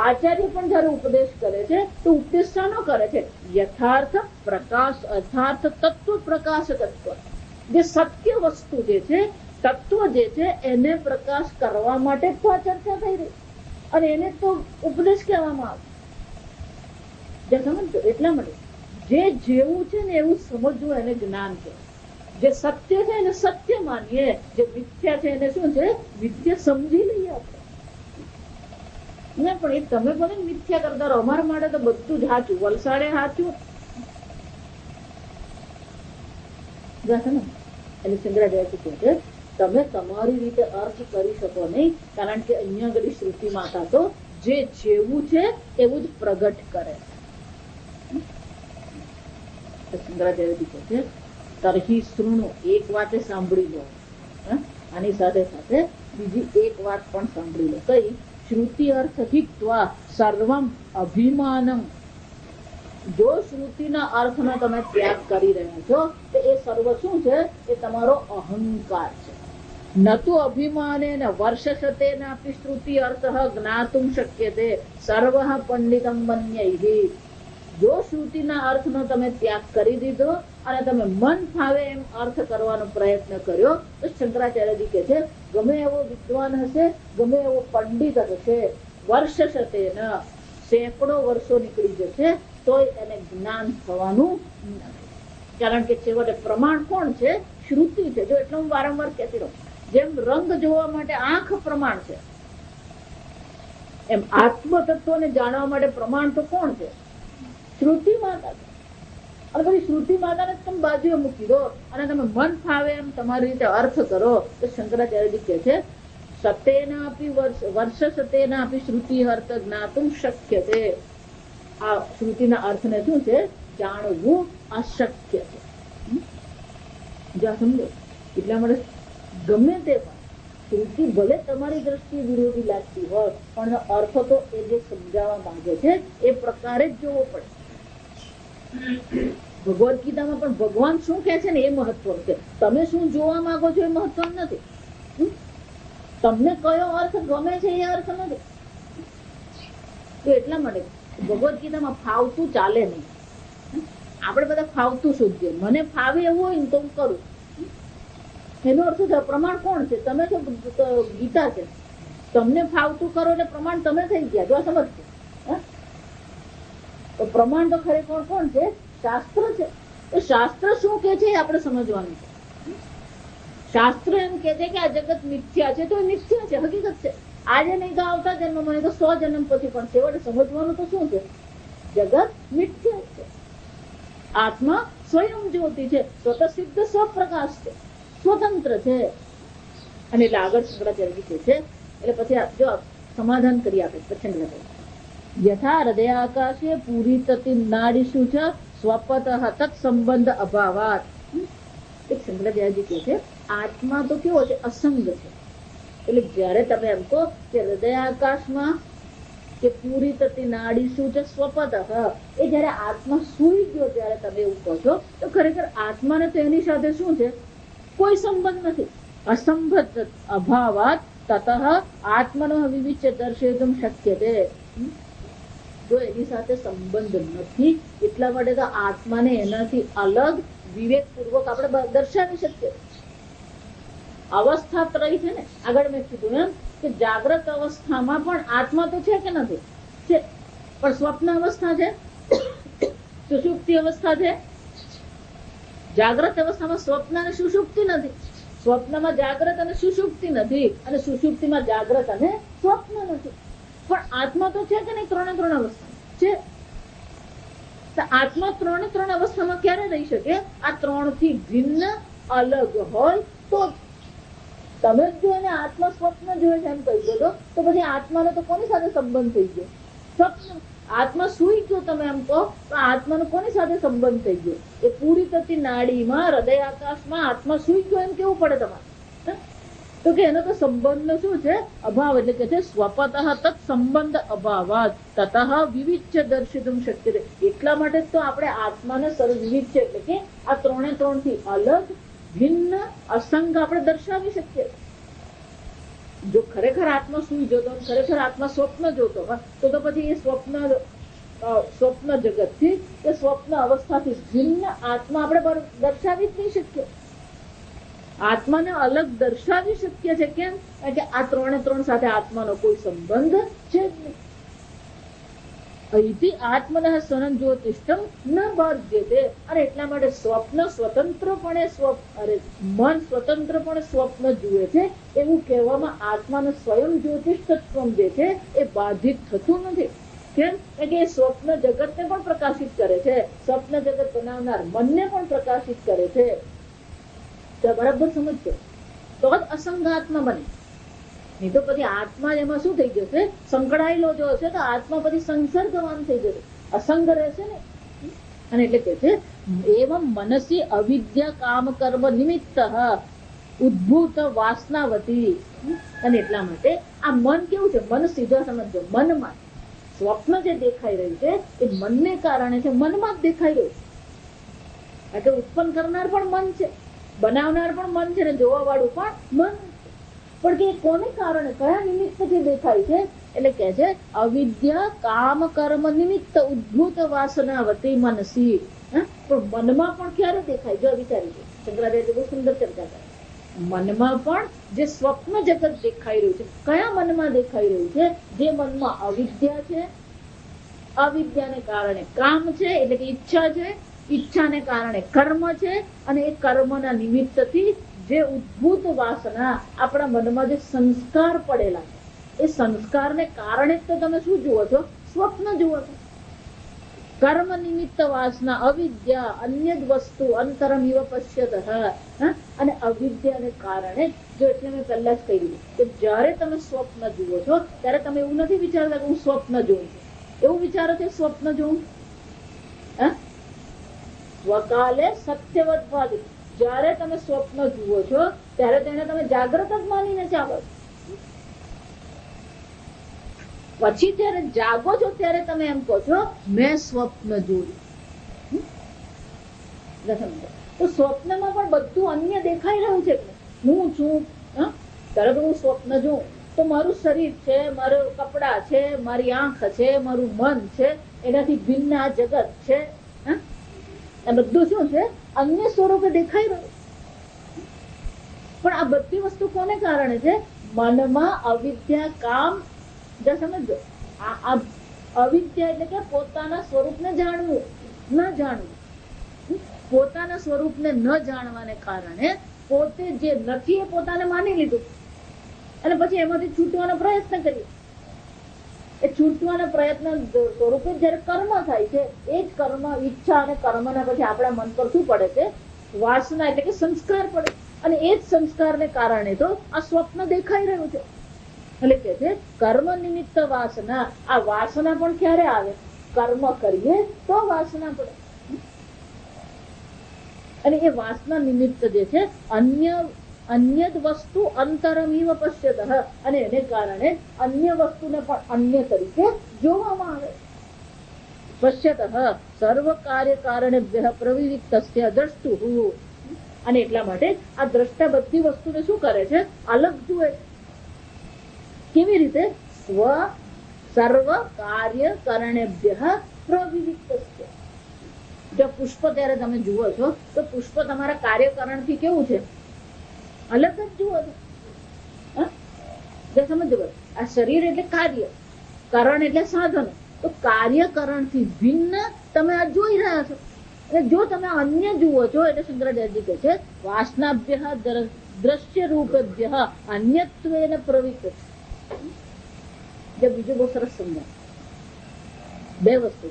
આચાર્ય પણ જયારે ઉપદેશ કરે છે તો ઉપદેશ શાનો કરે છે? યથાર્થ પ્રકાશ, અર્થાર્થ તત્વ પ્રકાશ તત્વ. જે સત્ય વસ્તુ જે છે, તત્વ જે છે, એને પ્રકાશ કરવા માટે તો આ ચર્ચા થઈ રહી, અને એને તો ઉપદેશ કહેવામાં આવે. જે સમજો. એટલા માટે જે જેવું છે ને એવું સમજવું એને જ્ઞાન છે. જે સત્ય છે એને સત્ય માનીએ, જે મિથ્યા છે એને શું છે? મિથ્યા સમજી લઈએ આપણે. પણ એ તમે ભલે મિથ્યા કરતા રહો, અમારા માટે તો બધું જ સાચું. વલસાડે સાચું. એટલે શંકરાચાર્ય કહે છે તમે તમારી રીતે અર્થ કરી શકો નહીં, કારણ કે અહીંયા આગળ શ્રુતિ માતા તો જે જેવું છે એવું જ પ્રગટ કરે. શંકરાચાર્યજી કહે છે તરહી શૃણુ. એક વાતે સાંભળી લો. આની સાથે સાથે બીજી એક વાત પણ સાંભળી લો. કઈ? શ્રુતિ અર્થ હિત્વા સર્વમ અભિમાનમ. જો શ્રુતિના અર્થનો તમે ત્યાગ કરી રહ્યા છો તો એ સર્વ શું છે? એ તમારો અહંકાર છે. નતુ અભિમાનેન વર્ષશતેનાપી શ્રુતિ અર્થ જ્ઞાતુમ શક્યતે સર્વ પંડિતમ મન્યૈ. જો શ્રુતિના અર્થનો તમે ત્યાગ કરી દીધો અને તમે મન ફાવે એમ અર્થ કરવાનો પ્રયત્ન કર્યો તો શંકરાચાર્યજી કહે છે ગમે એવો વિદ્વાન હશે, ગમે એવો પંડિત હશે, વર્ષશતેન સેંકડો વર્ષો નીકળી જશે તોય એને જ્ઞાન થવાનું નથી. કારણ કે છેવટે પ્રમાણ કોણ છે? શ્રુતિ છે. જો એટલે હું વારંવાર કહેતી રહું, જેમ રંગ જોવા માટે આંખ પ્રમાણ છે, એમ આત્મ તત્વને જાણવા માટે પ્રમાણ તો કોણ છે? શ્રુતિ માતા. અને પછી શ્રુતિ માતાને તમે બાજુએ મૂકી દો અને તમે મન ફાવે એમ તમારી રીતે અર્થ કરો તો શંકરાચાર્યજી કહે છે સતેનાપી વર્ષ સતેનાપી શ્રુતિ અર્થ જ્ઞાતુમ શક્ય છે. આ શ્રુતિના અર્થને શું છે? જાણવું અશક્ય છે. જ્યાં સમજો. એટલા માટે ગમે તે શ્રુતિ ભલે તમારી દ્રષ્ટિએ વિરોધી લાગતી હોય પણ અર્થ તો એ જે સમજાવવા માંગે છે એ પ્રકારે જ જોવો પડે. ભગવદ ગીતામાં પણ ભગવાન શું કહે છે ને એ મહત્વનું છે. તમે શું જોવા માંગો છો એ મહત્વનું નથી. તમને કયો અર્થ ગમે છે એ અર્થ નથી. તો એટલા માટે ભગવદ ગીતામાં ફાવતું ચાલે નહીં. આપણે બધા ફાવતું શોધીએ. મને ફાવે એવું હોય ને તો હું કરું. એનો અર્થ છે પ્રમાણ કોણ છે? તમે છો. ગીતા છે. તમને ફાવતું કરો એટલે પ્રમાણ તમે થઈ ગયા. જો સમજજો. તો પ્રમાણ તો ખરેખર કોણ છે? શાસ્ત્ર છે. એ શાસ્ત્ર શું કે છે એ આપણે સમજવાનું છે. શાસ્ત્ર એમ કે છે કે આ જગત મિથ્યા છે, તો એ મિથ્યા છે, હકીકત છે. આજે નહીં તો આવતા જન્મમાં, નહીં તો 100 જન્મ પછી, પણ છેવટે સમજવાનું તો શું છે? જગત મિથ્યા છે. આત્મા સ્વયં જ્યોતિ છે, સ્વતઃસિદ્ધ સ્વપ્રકાશ છે, સ્વતંત્ર છે. અને એટલે આગળ શંકરાચાર્ય કહે છે, એટલે પછી જો સમાધાન કરી આપે પછી યથા હૃદયાકાશે પૂરી તતિ નાડીશુ છે સ્વપતઃ તત્સંબંધ અભાવાત. શંકરાચાર્યજી કહે છે આત્મા તો કેવો છે? અસંગ છે. એટલે જયારે તમે એમ કહો કે હૃદયાકાશમાં કે પૂરી તતિ નાડીશુ છે સ્વપતઃ, એ જયારે આત્મા સુઈ ગયો ત્યારે તમે એવું કહો છો, તો ખરેખર આત્માને તો એની સાથે શું છે? કોઈ સંબંધ નથી. અસંબદ્ધ અભાવાત તતઃ આત્મનો વિવિચ્ય દર્શયિતુમ શક્યતે. જો એની સાથે સંબંધ નથી એટલા માટે તો આત્માને એનાથી અલગ વિવેકપૂર્વક આપણે દર્શાવી શકીએ. અવસ્થા ત્રય છે ને, આગળ મેં કીધું એમ કે જાગ્રત અવસ્થામાં પણ આત્મા તો છે કે નથી? છે. પણ સ્વપ્ન અવસ્થા છે, સુષુપ્તિ અવસ્થા છે. જાગ્રત અવસ્થામાં સ્વપ્ન અને સુષુપ્તિ નથી. સ્વપ્નમાં જાગ્રત અને સુષુપ્તિ નથી, અને સુષુપ્તિમાં જાગ્રત અને સ્વપ્ન નથી. પણ આત્મા તો છે કે નહીં? 3 અવસ્થા છે. તો આત્મા 3 અવસ્થામાં ક્યારે રહી શકે? આ 3 થી ભિન્ન અલગ હોય તો. તમે જો એને આત્મા સ્વપ્ન જોયે છે એમ કહી દો તો પછી આત્માનો તો કોની સાથે સંબંધ થઈ ગયો? સ્વપ્ન. આત્મા સુઈ ગયો તમે એમ કહો તો આત્માનો કોની સાથે સંબંધ થઈ ગયો? એ પૂરી થતી નાડીમાં, હૃદય આકાશમાં આત્મા સુઈ ગયો એમ કેવું પડે તમારે? તો કે એનો તો સંબંધ શું છે? અભાવ. એટલે કે છે સ્વપતઃ તત્ સંબંધ અભાવાત તતઃ વિવિચ્ય દર્શિતુમ શક્ય છે. એટલા માટે તો આપણે આત્માને વિવિચ્ય એટલે કે આ 3 થી અલગ ભિન્ન અસંગ આપણે દર્શાવી શકીએ. જો ખરેખર આત્મા સુઈ જતો, ખરેખર આત્મા સ્વપ્ન જોતો તો પછી એ સ્વપ્ન જગત થી કે સ્વપ્ન અવસ્થાથી ભિન્ન આત્મા આપણે દર્શાવી જ નહીં શકીએ. આત્માને અલગ દર્શાવી શકીએ છે. કેમ? કે આ 3 સાથે આત્માનો કોઈ સંબંધ છે જ નહીં. અહીંથી આત્મનઃ સનન જ્યોતિષ્ઠમ ન બાધ્યતે. અને એટલા માટે સ્વપ્ન સ્વતંત્રપણે મન સ્વતંત્રપણે સ્વપ્ન જુએ છે એવું કહેવામાં આત્માનું સ્વયં જ્યોતિષ્ઠત્વ જે છે એ બાધિત થતું નથી. કેમ? કે એ સ્વપ્ન જગતને પણ પ્રકાશિત કરે છે, સ્વપ્ન જગત બનાવનાર મનને પણ પ્રકાશિત કરે છે. તો બરાબર સમજજો, તો જ અસંગાત્મા બને. નહીં તો પછી આત્મા એમાં શું થઈ જશે? સંકળાયેલો જો હશે તો આત્મા પછી સંસર્ગવાન થઈ જશે, અસંગ રહેશે ને. અને એટલે કે છે એવમ મનસી અવિદ્યા કામ કર્મ નિમિત્ત ઉદ્ભૂત વાસનાવતી. અને એટલા માટે આ મન કેવું છે? મન સીધા સમજો, મનમાં સ્વપ્ન જે દેખાઈ રહ્યું છે એ મનને કારણે છે, મનમાં જ દેખાઈ રહ્યું છે. એટલે ઉત્પન્ન કરનાર પણ મન છે, બનાવનાર પણ મન છે, ને જોવા વાળું પણ મન. પણ કે કોને કારણે, કયા નિમિત્તથી દેખાય છે? એટલે કે છે અવિદ્યા કામ કર્મ નિમિત્ત ઉદ્ભૂત વાસનાવતી મનસી. પણ મનમાં પણ ક્યારે દેખાય? જો વિચારી છે શંકરાચાર્ય બહુ સુંદર ચર્ચા કરે. મનમાં પણ જે સ્વપ્ન જગત દેખાઈ રહ્યું છે, કયા મનમાં દેખાઈ રહ્યું છે? જે મનમાં અવિદ્યા છે, અવિદ્યાને કારણે કામ છે એટલે કે ઈચ્છા છે, ઈચ્છાને કારણે કર્મ છે, અને એ કર્મના નિમિત્તથી જે ઉદ્ભૂત વાસના આપણા મનમાં જે સંસ્કાર પડેલા છે, એ સંસ્કારને કારણે તો તમે શું જુઓ છો? સ્વપ્ન જુઓ છો. કર્મ નિમિત્ત વાસના અવિદ્યા અન્ય જ વસ્તુ અંતરમ ઇવ પશ્યતઃ. અને અવિદ્યાને કારણે જો, એટલે મેં પહેલા જ કહી દીધું કે જયારે તમે સ્વપ્ન જુઓ છો ત્યારે તમે એવું નથી વિચારતા કે હું સ્વપ્ન જોઉં છું. એવું વિચારો છો સ્વપ્ન જોઉં? સ્વકાલે સત્યવત ભાવિ. જયારે તમે સ્વપ્ન જુઓ છો ત્યારે તેને તમે જાગ્રત જ માનીને ચાલો. પછી જયારે જાગો છો ત્યારે તમે એમ કહો છો મેં સ્વપ્ન જોયું. તો સ્વપ્નમાં પણ બધું અન્ય દેખાઈ રહ્યું છે. હું છું, તરત હું સ્વપ્ન જોઉં તો મારું શરીર છે, મારું કપડા છે, મારી આંખ છે, મારું મન છે, એનાથી ભિન્ન આ જગત છે. આ બધું શું છે? અન્ય સ્વરૂપે દેખાઈ રહ્યું. પણ આ બધી વસ્તુ કોને કારણે છે? મનમાં અવિદ્યા કામ. સમજો, આ અવિદ્યા એટલે કે પોતાના સ્વરૂપને જાણવું, ન જાણવું. પોતાના સ્વરૂપને ન જાણવાને કારણે પોતે જે નથી એ પોતાને માની લીધું અને પછી એમાંથી છૂટવાનો પ્રયત્ન કરીએ. એ છૂટવાના પ્રયત્ન સ્વરૂપે જયારે કર્મ થાય છે, એ જ કર્મ, ઈચ્છા અને કર્મના પછી આપણા મન પર શું પડે છે? વાસના એટલે કે સંસ્કાર પડે. અને એ જ સંસ્કારને કારણે તો આ સ્વપ્ન દેખાઈ રહ્યું છે. એટલે કે છે કર્મ નિમિત્ત વાસના. આ વાસના પણ ક્યારે આવે? કર્મ કરીએ તો વાસના પડે. અને એ વાસના નિમિત્ત જે છે અન્ય વસ્તુ અંતરમિવ પશ્યતઃ, અને એને કારણે અન્ય વસ્તુને પણ અન્ય તરીકે જોવામાં આવે. પશ્યતઃ સર્વ કાર્ય કારણેભ્યઃ પ્રવિવિક્તસ્ય દ્રષ્ટુઃ. અને એટલા માટે આ દ્રષ્ટા બધી વસ્તુને શું કરે છે? અલગ જુએ. કેવી રીતે? સ્વ સર્વ કાર્ય કારણેભ્યઃ પ્રવિવિક્તસ્ય. જો પુષ્પ ત્યારે તમે જુઓ છો તો પુષ્પ તમારા કાર્યકારણથી કેવું છે? અલગ જ જુઓ છો. સમજો, આ શરીર એટલે કાર્ય, કરણ એટલે સાધન. તો કાર્યકરણથી ભિન્ન તમે આ જોઈ રહ્યા છો. અને જો તમે અન્ય જુઓ છો એટલે શંકરાચાર્યજી કહે છે વાસનાભ્ય દ્રશ્ય રૂપેભ્ય અન્યત્વેન પ્રવિક્ત. બીજું બહુ સરસ સમજાય. બે વસ્તુ,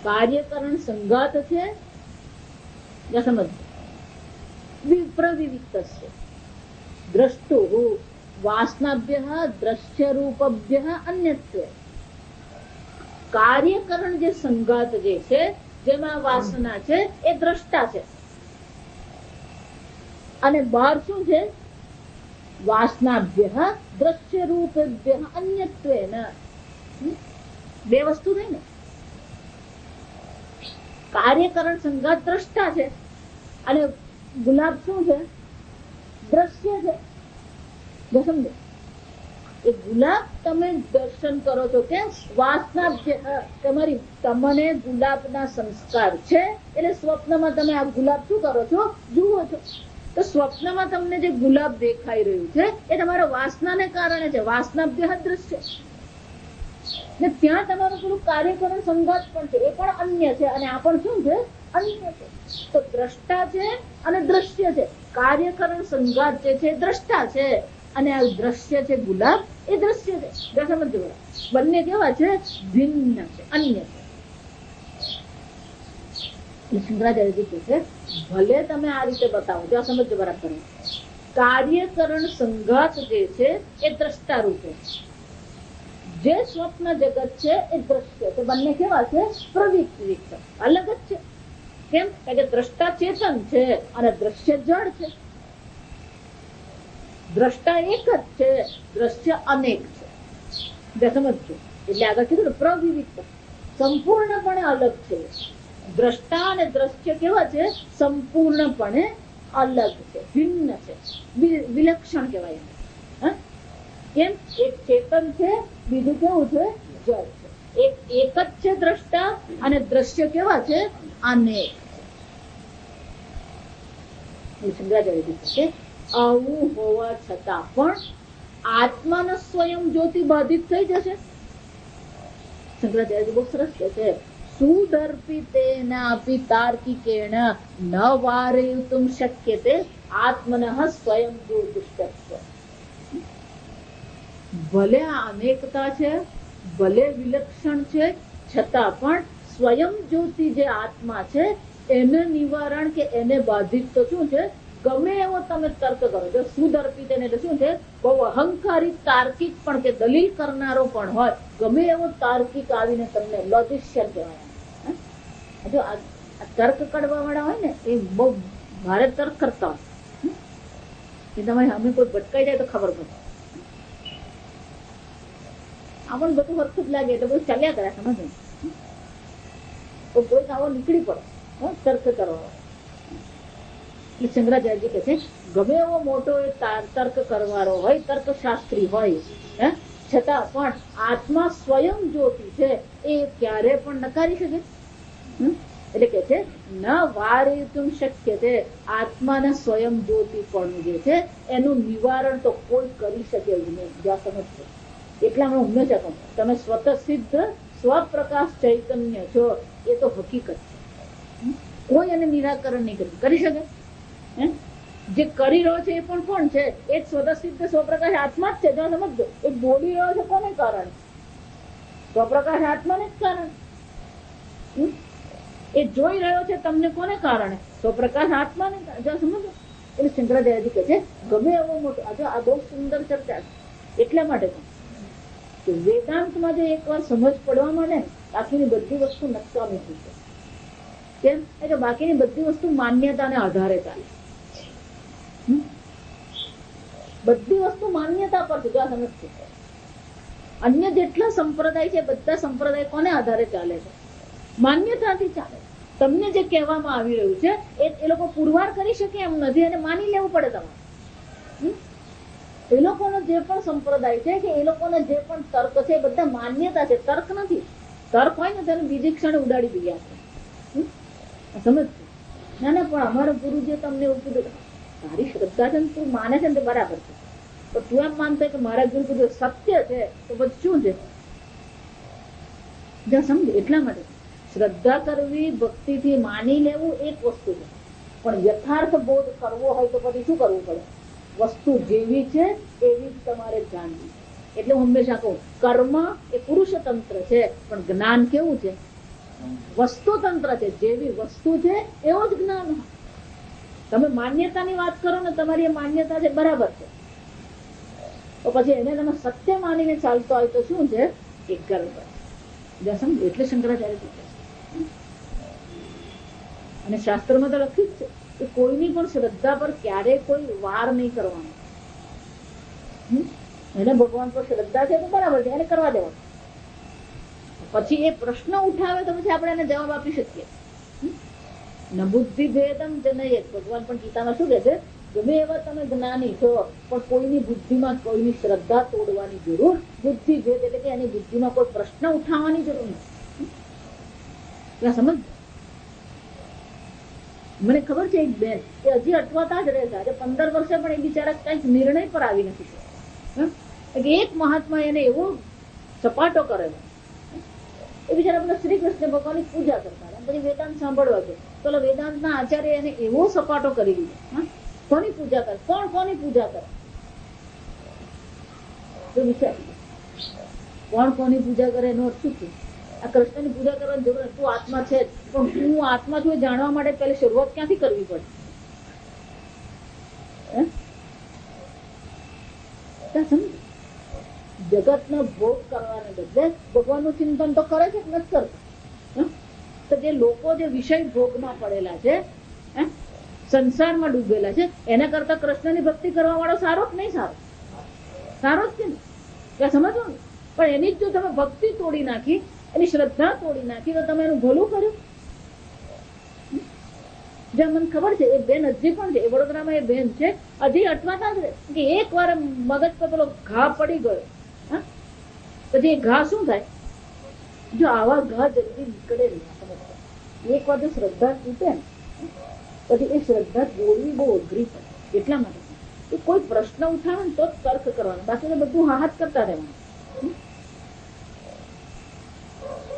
કાર્યકરણ સંઘાત છે, સમજ પ્રવિવિક્ત છે. દ્રષ્ટુ વાસનાભ્ય દ્રશ્ય રૂપભ્ય અન્યત્વે. કાર્યકરણ જે સંઘાત જે છે, જેમાં વાસના છે, એ દ્રષ્ટા છે. અને બહાર શું છે? વાસનાભ્ય દ્રશ્ય રૂપેભ્ય અન્યત્વેન. બે વસ્તુ થઈ ને. કાર્યકરણ સંઘાત દ્રષ્ટા છે અને ગુલાબ શું છે? દ્રશ્ય છે. સમજો, એ ગુલાબ તમે દર્શન કરો છો કે વાસનાભ્ય, તમારી તમને ગુલાબના સંસ્કાર છે એટલે સ્વપ્નમાં તમે આ ગુલાબ શું કરો છો? જુઓ છો. તો સ્વપ્નમાં તમને જે ગુલાબ દેખાઈ રહ્યું છે એ તમારા વાસનાને કારણે છે. વાસનાભ્ય દ્રશ્ય. ને ત્યાં તમારું પેલું કાર્યકરણ સંઘાત પણ છે, એ પણ અન્ય છે. અને આ પણ શું છે? અન્ય છે. તો દ્રષ્ટા છે અને દ્રશ્ય છે. કાર્યકરણ સંઘાત જે છે દ્રષ્ટા છે, અને આ દ્રશ્ય છે ગુલાબ, એ દ્રશ્ય છે. સમજો, બંને કેવા છે? ભિન્ન છે, અન્ય છે. શંકરાચાર્યજી કહે છે ભલે તમે આ રીતે બતાવો, ત્યાં સમજો બરાબર. કાર્યકરણ સંઘાત જે છે એ દ્રષ્ટા રૂપે છે. જે સ્વપ્ન જગત છે એ દ્રશ્ય છે. બંને કેવા છે? પ્રવિવિક્ત, અલગ જ છે. કેમ? કે દ્રષ્ટા ચેતન છે અને દ્રશ્ય જડ છે. દ્રષ્ટા એક જ છે, દ્રશ્ય અનેક છે. સમજો, એટલે આગળ કીધું પ્રવિવિક્ત, સંપૂર્ણપણે અલગ છે. દ્રષ્ટા અને દ્રશ્ય કેવા છે? સંપૂર્ણપણે અલગ છે, ભિન્ન છે, વિલક્ષણ કહેવાય. કેમ? એક ચેતન છે, બીજું કેવું છે? જળ છે. એક જ છે દ્રષ્ટા, અને દ્રશ્ય કેવા છે? અનેક. આવું હોવા છતાં પણ આત્માનો સ્વયં જ્યોતિ બાધિત થઈ જશે. શંકરાચાર્ય બહુ સરસ કહે છે સુદર્પિતેનાપી તાર્કિકેણ ન વારયિતુમ શક્યતે આત્મનઃ સ્વયં જ્યોતિષ્ઠસ્ય. ભલે આ અનેકતા છે, ભલે વિલક્ષણ છે, છતાં પણ સ્વયં જ્યોતિ જે આત્મા છે એને નિવારણ કે એને બાધિત તો શું છે? ગમે એવો તમે તર્ક કરો છો. સુદર્પિત એટલે શું છે? બહુ અહંકારી તાર્કિક પણ કે દલીલ કરનારો પણ હોય, ગમે એવો તાર્કિક આવીને તમને લોજિશિયન કહેવાય. જો આ તર્ક કાઢવા વાળા હોય ને, એ બહુ ભારે તર્ક કરતા હોય. એ તમારે અમે કોઈ ભટકાઈ જાય તો ખબર પડે. આપણને બધું હરખું જ લાગે એટલે બધું ચાલ્યા કરે. સમજ, તો કોઈ આવો નીકળી પડે તર્ક કરવા. શંકરાચાર્યજી કહે છે ગમે એવો મોટો તર્ક કરવાનો હોય, તર્કશાસ્ત્રી હોય, છતાં પણ આત્મા સ્વયં જ્યોતિ છે એ ક્યારે પણ નકારી શકે. એટલે કે છે ન વારયિતુમ શક્ય છે. આત્માના સ્વયં જ્યોતિ પણ જે છે એનું નિવારણ તો કોઈ કરી શકે જ નહીં. જ્યાં સમજશે એટલા હું હંમેશા કહું, તમે સ્વતઃ સિદ્ધ સ્વપ્રકાશ ચૈતન્ય છો, એ તો હકીકત છે. કોઈ એને નિરાકરણ નહીં કરી શકે. હે? જે કરી રહ્યો છે એ પણ કોણ છે? એ જ સ્વતઃસિદ્ધ સ્વપ્રકાશ આત્મા જ છે. જો સમજો, એ બોલી રહ્યો છે કોને કારણે? સ્વપ્રકાશ આત્માને જ કારણે. એ જોઈ રહ્યો છે તમને કોને કારણે? સ્વપ્રકાશ આત્માને કારણે. જો સમજો, એટલે શંકરાચાર્યજી કહે છે ગમે એવો મોટો, આ બહુ સુંદર ચર્ચા છે. એટલા માટે કે વેદાંતમાં જો એકવાર સમજ પડવા માંડે ને, બાકીની બધી વસ્તુ નકામી થઈ જાય. કેમ? કે બાકીની બધી વસ્તુ માન્યતાને આધારે ચાલે. બધી વસ્તુ માન્યતા પર છે. જો આ સમજ છે. અન્ય જેટલા સંપ્રદાય છે બધા સંપ્રદાય કોને આધારે ચાલે છે? માન્યતાથી ચાલે. તમને જે કહેવામાં આવી રહ્યું છે એ લોકો પુરવાર કરી શકે એમ નથી, અને માની લેવું પડે તમારે. એ લોકોનો જે પણ સંપ્રદાય છે કે એ લોકોનો જે પણ તર્ક છે એ બધા માન્યતા છે, તર્ક નથી. તર્ક હોય ને તેને બીજી ક્ષણે ઉડાડી દઈએ આપણે. સમજ છે? ના ના, પણ અમારા ગુરુજીએ તમને એવું કીધું, તારી શ્રદ્ધા છે ને, તું માને છે ને તે બરાબર છે, પણ તું એમ માનતો કે મારા ગુરુ કીધું સત્ય છે તો બધું શું છે? જ્યાં સમજે. એટલા માટે શ્રદ્ધા કરવી, ભક્તિથી માની લેવું એક વસ્તુ છે, પણ યથાર્થ બોધ કરવો હોય તો પછી શું કરવું પડે? વસ્તુ જેવી છે એવી જ તમારે જાણવી. એટલે હું હંમેશા કહું, કર્મ એ પુરુષ તંત્ર છે, પણ જ્ઞાન કેવું છે? વસ્તુ તંત્ર છે. જેવી વસ્તુ છે એવો જ જ્ઞાન. તમે માન્યતાની વાત કરો ને, તમારી એ માન્યતા છે બરાબર છે, તો પછી એને તમે સત્ય માનીને ચાલતો હોય તો શું છે? એ ગર્વ. સમજ. એટલે શંકરાચાર્ય કહે છે, અને શાસ્ત્રમાં તો લખ્યું જ છે કે કોઈની પણ શ્રદ્ધા પર ક્યારેય કોઈ વાર નહીં કરવાનો. એને ભગવાન પર શ્રદ્ધા છે તો બરાબર છે, એને કરવા દેવાનું. પછી એ પ્રશ્ન ઉઠાવે તો પછી આપણે એને જવાબ આપી શકીએ. ન બુદ્ધિ ભેદમ જનયત. ભગવાન પણ ગીતામાં શું કહે છે? ગમે એવા તમે જ્ઞાની છો, પણ કોઈની બુદ્ધિમાં કોઈની શ્રદ્ધા તોડવાની જરૂર. બુદ્ધિ ભેદ એટલે કે એની બુદ્ધિમાં કોઈ પ્રશ્ન ઉઠાવવાની જરૂર નથી. ત્યાં સમજ. મને ખબર છે એક બેન એ હજી અટવાતા જ રહે છે, આજે 15 વર્ષે, પણ એ બિચારા કઈક નિર્ણય પર આવી નથી શકતા. એક મહાત્મા એને એવો સપાટો કરેલો, એ બિચારા પેલા શ્રી કૃષ્ણ ભગવાનની પૂજા કરતા હતા, પછી વેદાંત સાંભળવા છે, તો વેદાંતના આચાર્ય એને એવો સપાટો કરી દીધો. કોની પૂજા કરે? કોણ કોની પૂજા કરે? તો વિચાર, કોણ કોની પૂજા કરે એનો અર્થ શું છે? આ કૃષ્ણની પૂજા કરવાની જરૂર નથી. તું આત્મા છે, પણ હું આત્મા છું એ જાણવા માટે પહેલી શરૂઆત ક્યાંથી કરવી પડે? જગતનો ભોગ કરવાને બદલે ભગવાનનું ચિંતન તો કરે છે કે નથી કરતા? તો જે લોકો જે વિષય ભોગમાં પડેલા છે, સંસારમાં ડૂબેલા છે, એના કરતા કૃષ્ણની ભક્તિ કરવા વાળો સારો કે નહીં સારો? સારો જ છે ને. ત્યાં સમજો ને. પણ એની જ જો તમે ભક્તિ તોડી નાખી, એની શ્રદ્ધા તોડી નાખી, તો તમે એનું ભલું કર્યું. જે મને ખબર છે એ બેન હજી પણ છે, એ વડોદરામાં એ બેન છે, હજી અટવાતા જ રહે કે એક વાર મગજ પર પેલો ઘા પડી ગયો, પછી એ ઘા શું થાય? જો આવા ઘા જલ્દી નીકળે નહીં. એક વાર જો શ્રદ્ધા તૂટે ને, પછી એ શ્રદ્ધા જોડવી બહુ અઘરી પડે. એટલા માટે કોઈ પ્રશ્ન ઉઠાવે ને તો જ તર્ક કરવાનો, બાકી તો બધું હાથ કરતા રહેવાનું.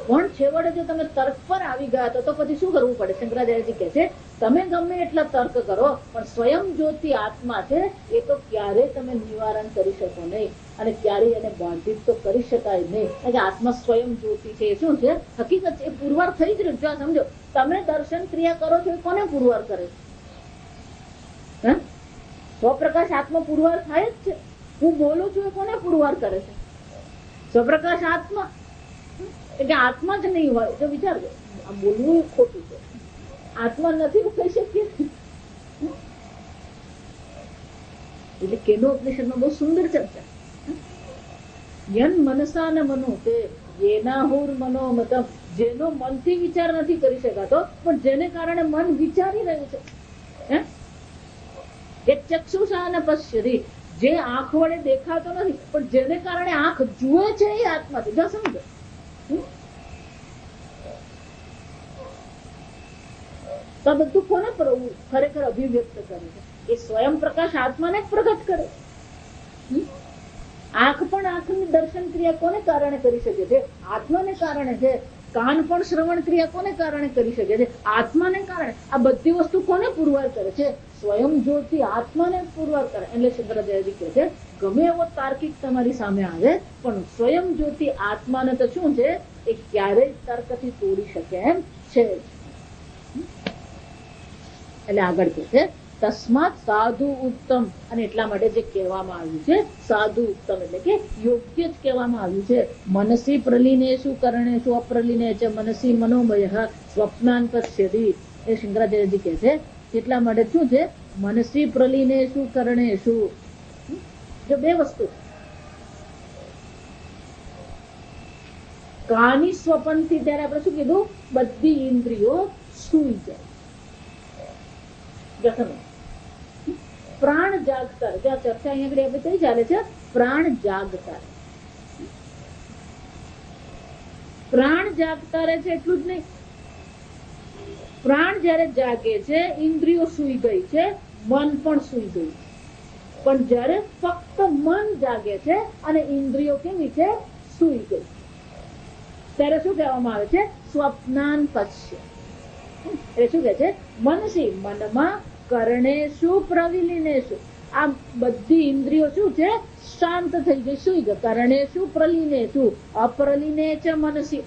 પણ છેવટે જો તમે તર્ક પર આવી ગયા તો પછી શું કરવું પડે? શંકરાચાર્યજી કહે છે, તમે ગમે એટલા તર્ક કરો, પણ સ્વયં જ્યોતિ આત્મા છે એ તો ક્યારેય તમે નિવારણ કરી શકો નહીં, અને ક્યારેય એને બાંધિત તો કરી શકાય નહીં. કારણ કે આત્મા સ્વયં જ્યોતિ છે. એ શું છે? હકીકત છે. એ પુરવાર થઈ જ રહ્યું છે. સમજો, તમે દર્શન ક્રિયા કરો છો એ કોને પુરવાર કરે છે? સ્વપ્રકાશ આત્મા પુરવાર થાય જ છે. હું બોલું છું એ કોને પુરવાર કરે છે? સ્વપ્રકાશ આત્મા. એટલે આત્મા જ નહીં હોય તો વિચારજો, આ બોલવું ખોટું છે. આત્મા નથી કહી શકીએ. એટલે કેનોપનિષદમાં બહુ સુંદર ચર્ચા. યન મનસા ન મનો તે યેનાહુર મનોમતમ. જેનો મનથી વિચાર નથી કરી શકાતો, પણ જેને કારણે મન વિચારી રહ્યું છે. એ ચક્ષુષા ન પશ્યતિ. જે આંખ વડે દેખાતો નથી, પણ જેને કારણે આંખ જુએ છે એ આત્મા છે. જો સમજો, તો આ બધું કોને ખરેખર અભિવ્યક્ત કરે છે? એ સ્વયં પ્રકાશ આત્માને જ પ્રગટ કરે. આંખ પણ આંખની દર્શન ક્રિયા કોને કારણે કરી શકે છે? આત્માને કારણે છે. કાન પણ શ્રવણ ક્રિયા કોને કારણે કરી શકે છે? આત્માને કારણે. આ બધી વસ્તુ કોને પુરવાર કરે છે? સ્વયં જ્યોતિ આત્માને પુરવાર કરે. એટલે શંકરાચાર્યજી કહે છે ગમે એવો તાર્કિક તમારી સામે આવે પણ સ્વયં જ્યોતિ આત્માને તો શું છે એ ક્યારેય તર્કથી તોડી શકે એમ છે. એટલે આગળ કહે છે તસ્માત સાધુ ઉત્તમ. અને એટલા માટે જે કહેવામાં આવ્યું છે સાધુ ઉત્તમ એટલે કે યોગ્ય જ કહેવામાં આવ્યું છે. મનસી પ્રલીનેષુ કરણેષુ અપ્રલીને છે મનસી મનોમય સ્વપ્નાન પશ્યતિ. એ શંકરાચાર્યજી કહે છે એટલા માટે શું છે મનસી પ્રલીનેષુ કરણેષુ. જો બે વસ્તુ કાની સ્વપનથી ત્યારે આપણે શું કીધું બધી ઇન્દ્રિયો સૂઈ જાય. પ્રાણ જાગતા જ્યાં ચર્ચા અહીંયા આગળ કઈ ચાલે છે પ્રાણ જાગતા. પ્રાણ જાગતા રહે છે એટલું જ નહીં, પ્રાણ જયારે જાગે છે ઇન્દ્રિયો સૂઈ ગઈ છે, મન પણ સૂઈ ગયું. પણ જયારે ફક્ત મન જાગે છે અને ઇન્દ્રિયો કેવી છે સૂઈ ગઈ ત્યારે શું કહેવામાં આવે છે સ્વપ્નાન પશ્ય. એ શું કહે છે મનસી મનમાં કરણેષુ પ્રવિલીનેષુ. આ બધી ઇન્દ્રિયો શું છે શાંત થઈ ગઈ સૂઈ ગઈ. કરણેષુ પ્રલીનેષુ અપ્રલીને છે મનસી.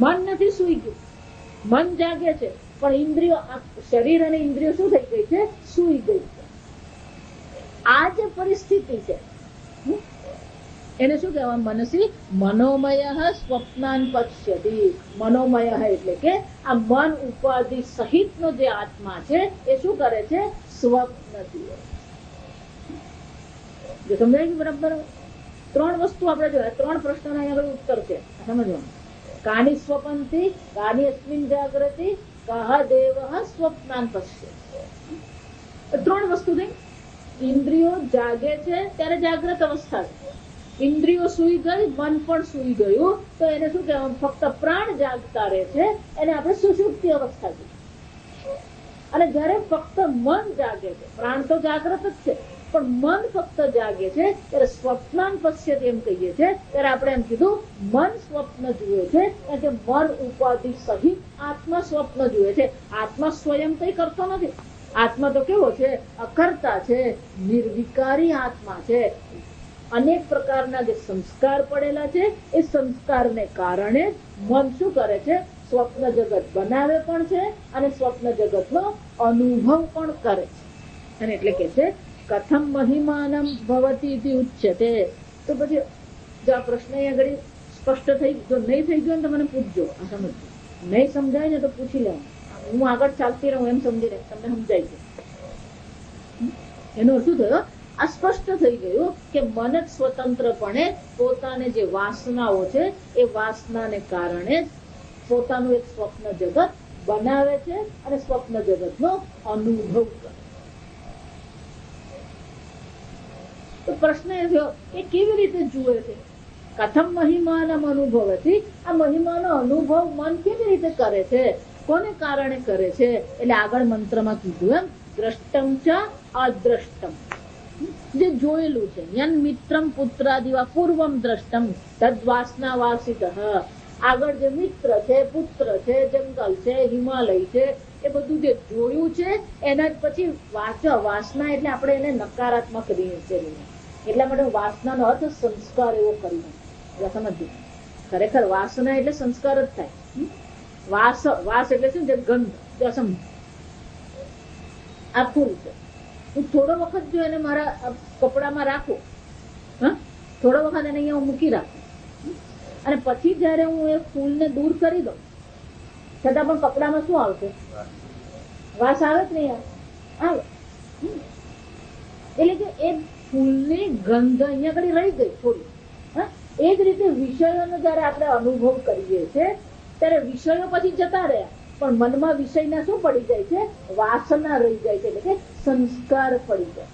મન નથી સૂઈ ગયું, મન જાગે છે પણ ઇન્દ્રિયો શરીર અને ઇન્દ્રિયો શું થઈ ગઈ છે સૂઈ ગઈ છે. આ જે પરિસ્થિતિ છે એને શું કહેવાય મનસી મનોમય સ્વપ્નાન પશ્યતિ. મનોમય એટલે કે આ મન ઉપાધિ સહિતનો જે આત્મા છે એ શું કરે છે સ્વપ્ન જુએ. જો સમજાય ગયું બરાબર? ત્રણ વસ્તુ આપણે જોયા, ત્રણ પ્રશ્નોના અહીંયા આગળ ઉત્તર છે સમજવાનું. કાની સ્વપનથી કાની અસ્મિન જાગૃતિ કહ દેવ સ્વપ્નાન પશ્યતિ. ત્રણ વસ્તુ થઈ. ઇન્દ્રિયો જાગે છે ત્યારે જાગ્રત અવસ્થા છે, ઇન્દ્રિયો સૂઈ ગઈ મન પણ સૂઈ ગયું તો એને શું કહેવાય ફક્ત પ્રાણ જાગતા રહે છે એને આપણે સુષુપ્તિ અવસ્થા કહીએ. અને જયારે ફક્ત મન જાગે છે, પ્રાણ તો જાગ્રત જ છે પણ મન ફક્ત જાગે છે ત્યારે સ્વપ્નાન પશ્યતિ એમ કહીએ છીએ. ત્યારે આપણે એમ કીધું મન સ્વપ્ન જુએ છે એટલે મન ઉપાધિ સહિત આત્મા સ્વપ્ન જુએ છે. આત્મા સ્વયં કઈ કરતો નથી. આત્મા તો કેવો છે અકર્તા છે, નિર્વિકારી આત્મા છે. અનેક પ્રકારના જે સંસ્કાર પડેલા છે એ સંસ્કારને કારણે મન શું કરે છે સ્વપ્ન જગત બનાવે પણ છે અને સ્વપ્ન જગતનો અનુભવ પણ કરે છે. અને એટલે કે છે કથમ મહિમાનમ ભવતી ઇતિ ઉચ્યતે. તો પછી જો આ પ્રશ્ન અહીં આગળ સ્પષ્ટ થઈ, જો નહીં થઈ ગયો ને તો મને પૂછજો, આ સમજજો. નહીં સમજાય ને તો પૂછી લેવું, હું આગળ ચાલતી રહું એમ સમજી રહે તમને સમજાય છે. એનો શું થયો આ સ્પષ્ટ થઈ ગયું કે મન જ સ્વતંત્રપણે પોતાને જે વાસનાઓ છે એ વાસનાને કારણે પોતાનું એક સ્વપ્ન જગત બનાવે છે અને સ્વપ્ન જગતનો અનુભવ કરે. તો પ્રશ્ન એ થયો એ કેવી રીતે જુએ છે? કથમ મહિમાનમ અનુભવતી. આ મહિમાનો અનુભવ મન કેવી રીતે કરે છે, કોને કારણે કરે છે? એટલે આગળ મંત્રમાં કીધું એમ દ્રષ્ટમ ચ અદ્રષ્ટમ. જે જોયેલું છે યન મિત્રમ પુત્રાદિવા પૂર્વમ દ્રષ્ટમ તદ્વાસના વાસિત. આગળ જે મિત્ર છે, પુત્ર છે, જંગલ છે, હિમાલય છે એ બધું જે જોયું છે એના જ પછી વાસના એટલે આપણે એને નકારાત્મક રીતે એટલા માટે વાસનાનો અર્થ સંસ્કાર એવો કરી સમજ્યું. ખરેખર વાસના એટલે સંસ્કાર જ થાય. વાસ એટલે શું છે ગંધ. સમજ આ ફૂલ છે, હું થોડો વખત જો એને મારા કપડામાં રાખું, થોડો વખત એને અહીંયા હું મૂકી રાખું અને પછી જયારે હું એ ફૂલને દૂર કરી દઉં છતાં પણ કપડામાં શું આવશે? વાસ આવે જ નહીં આવે. એટલે કે એ ફૂલની ગંધ અહીંયા આગળ રહી ગઈ થોડી. એ જ રીતે વિષયોનો જયારે આપણે અનુભવ કરીએ છીએ ત્યારે વિષયો પછી જતા રહ્યા પણ મનમાં વિષયના શું પડી જાય છે? વાસના રહી જાય છે, એટલે કે સંસ્કાર પડી જાય.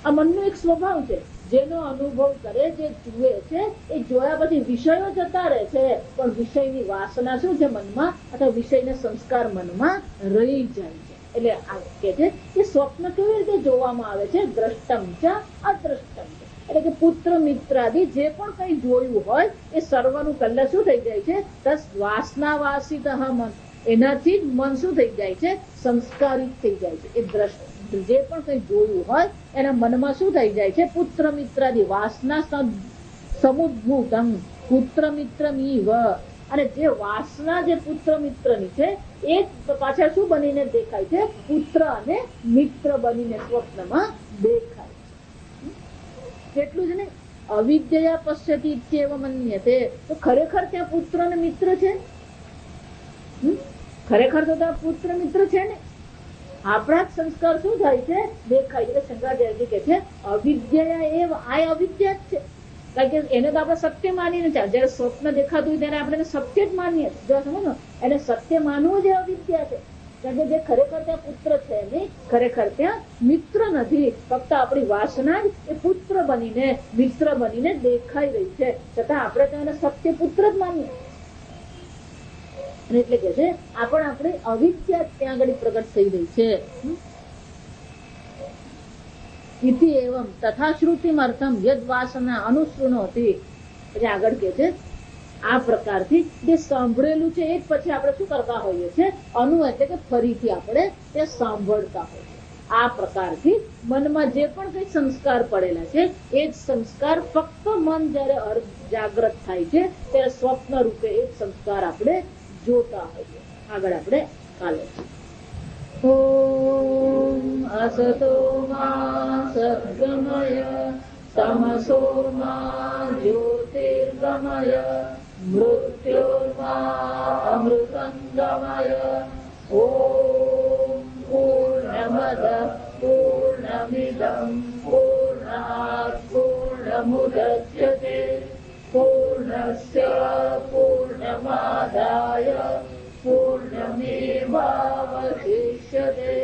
આ મનનો એક સ્વભાવ છે, જેનો અનુભવ કરે, જે જુએ છે એ જોયા પછી વિષયો જતા રહે છે પણ વિષયની વાસના શું છે મનમાં અથવા વિષયના સંસ્કાર મનમાં રહી જાય છે. એટલે આ કે છે કે સ્વપ્ન કેવી રીતે જોવામાં આવે છે? દ્રષ્ટમ ચ અદ્રષ્ટમ. એટલે કે પુત્ર મિત્રાદિ જે પણ કઈ જોયું હોય એ સર્વનું પહેલા શું થઈ જાય છે? તસ વાસનાવાસિતઃ મન, એનાથી જ મન શું થઈ જાય છે? સંસ્કારિત થઈ જાય છે. એ દ્રષ્ટિ જે પણ કઈ જોયું હોય એના મનમાં શું થઈ જાય છે? પુત્ર મિત્રાદિ વાસના સમુદ્ભૂતમ પુત્ર મિત્રમીવ, અને જે વાસના જે પુત્ર મિત્રની છે એ પાછળ શું બનીને દેખાય છે? પુત્ર અને મિત્ર બનીને સ્વપ્નમાં દેખાય છે. એટલું જ ને, અવિદ્યા પશ્યતિ ઇત્યેવ મન્યતે, તો ખરેખર ત્યાં પુત્ર અને મિત્ર છે? ખરેખર તો ત્યાં પુત્ર મિત્ર છે ને. આપણા જ સંસ્કાર શું થાય છે? દેખાય. એટલે શંકરાચાર્યજી કહે છે અવિદ્યા એવ, આ અવિદ્યા જ છે. કારણ કે એને તો આપણે સત્ય માનીને ચાલે. જયારે સ્વપ્ન દેખાતું હોય ત્યારે આપણે સત્ય જ માનીએ. જો સમજો એને સત્ય માનવું જ અવિદ્યા છે. કારણ કે જે ખરેખર ત્યાં પુત્ર છે નહીં, ખરેખર ત્યાં મિત્ર નથી. ફક્ત આપણી વાસના જ એ પુત્ર બનીને મિત્ર બનીને દેખાઈ રહી છે, છતાં આપણે તો એને સત્ય પુત્ર જ માનીએ. અને એટલે કે છે આપણી અવિદ્યા ત્યાં આગળ પ્રગટ થઈ રહી છે. ઇતિ એવમ તથા શ્રુતિમર્થમ યદ વાસના અનુસૃણોતિ, એટલે આગળ કે છે આ પ્રકારથી જે સાંભળેલું છે એ પછી આપણે શું કરતા હોઈએ છીએ? એટલે કે ફરીથી આપણે તે સાંભળતા હોઈએ. આ પ્રકારથી મનમાં જે પણ કઈ સંસ્કાર પડેલા છે એ જ સંસ્કાર ફક્ત મન જયારે જાગ્રત થાય છે ત્યારે સ્વપ્ન રૂપે એ સંસ્કાર આપણે જોતા હોઈએ. આગળ આપણે કાલે ઓમ અસતો મા સદ્ગમય તમસો મા જ્યોતિર્ગમય મૃત્યોર્મા અમૃતંગમય. ઓમ પૂર્ણમદ પૂર્ણમિદં પૂર્ણાત પૂર્ણમુદચ્યતે પૂર્ણસ્ય પૂર્ણમાદાય પૂર્ણમેવાવશિષ્યતે.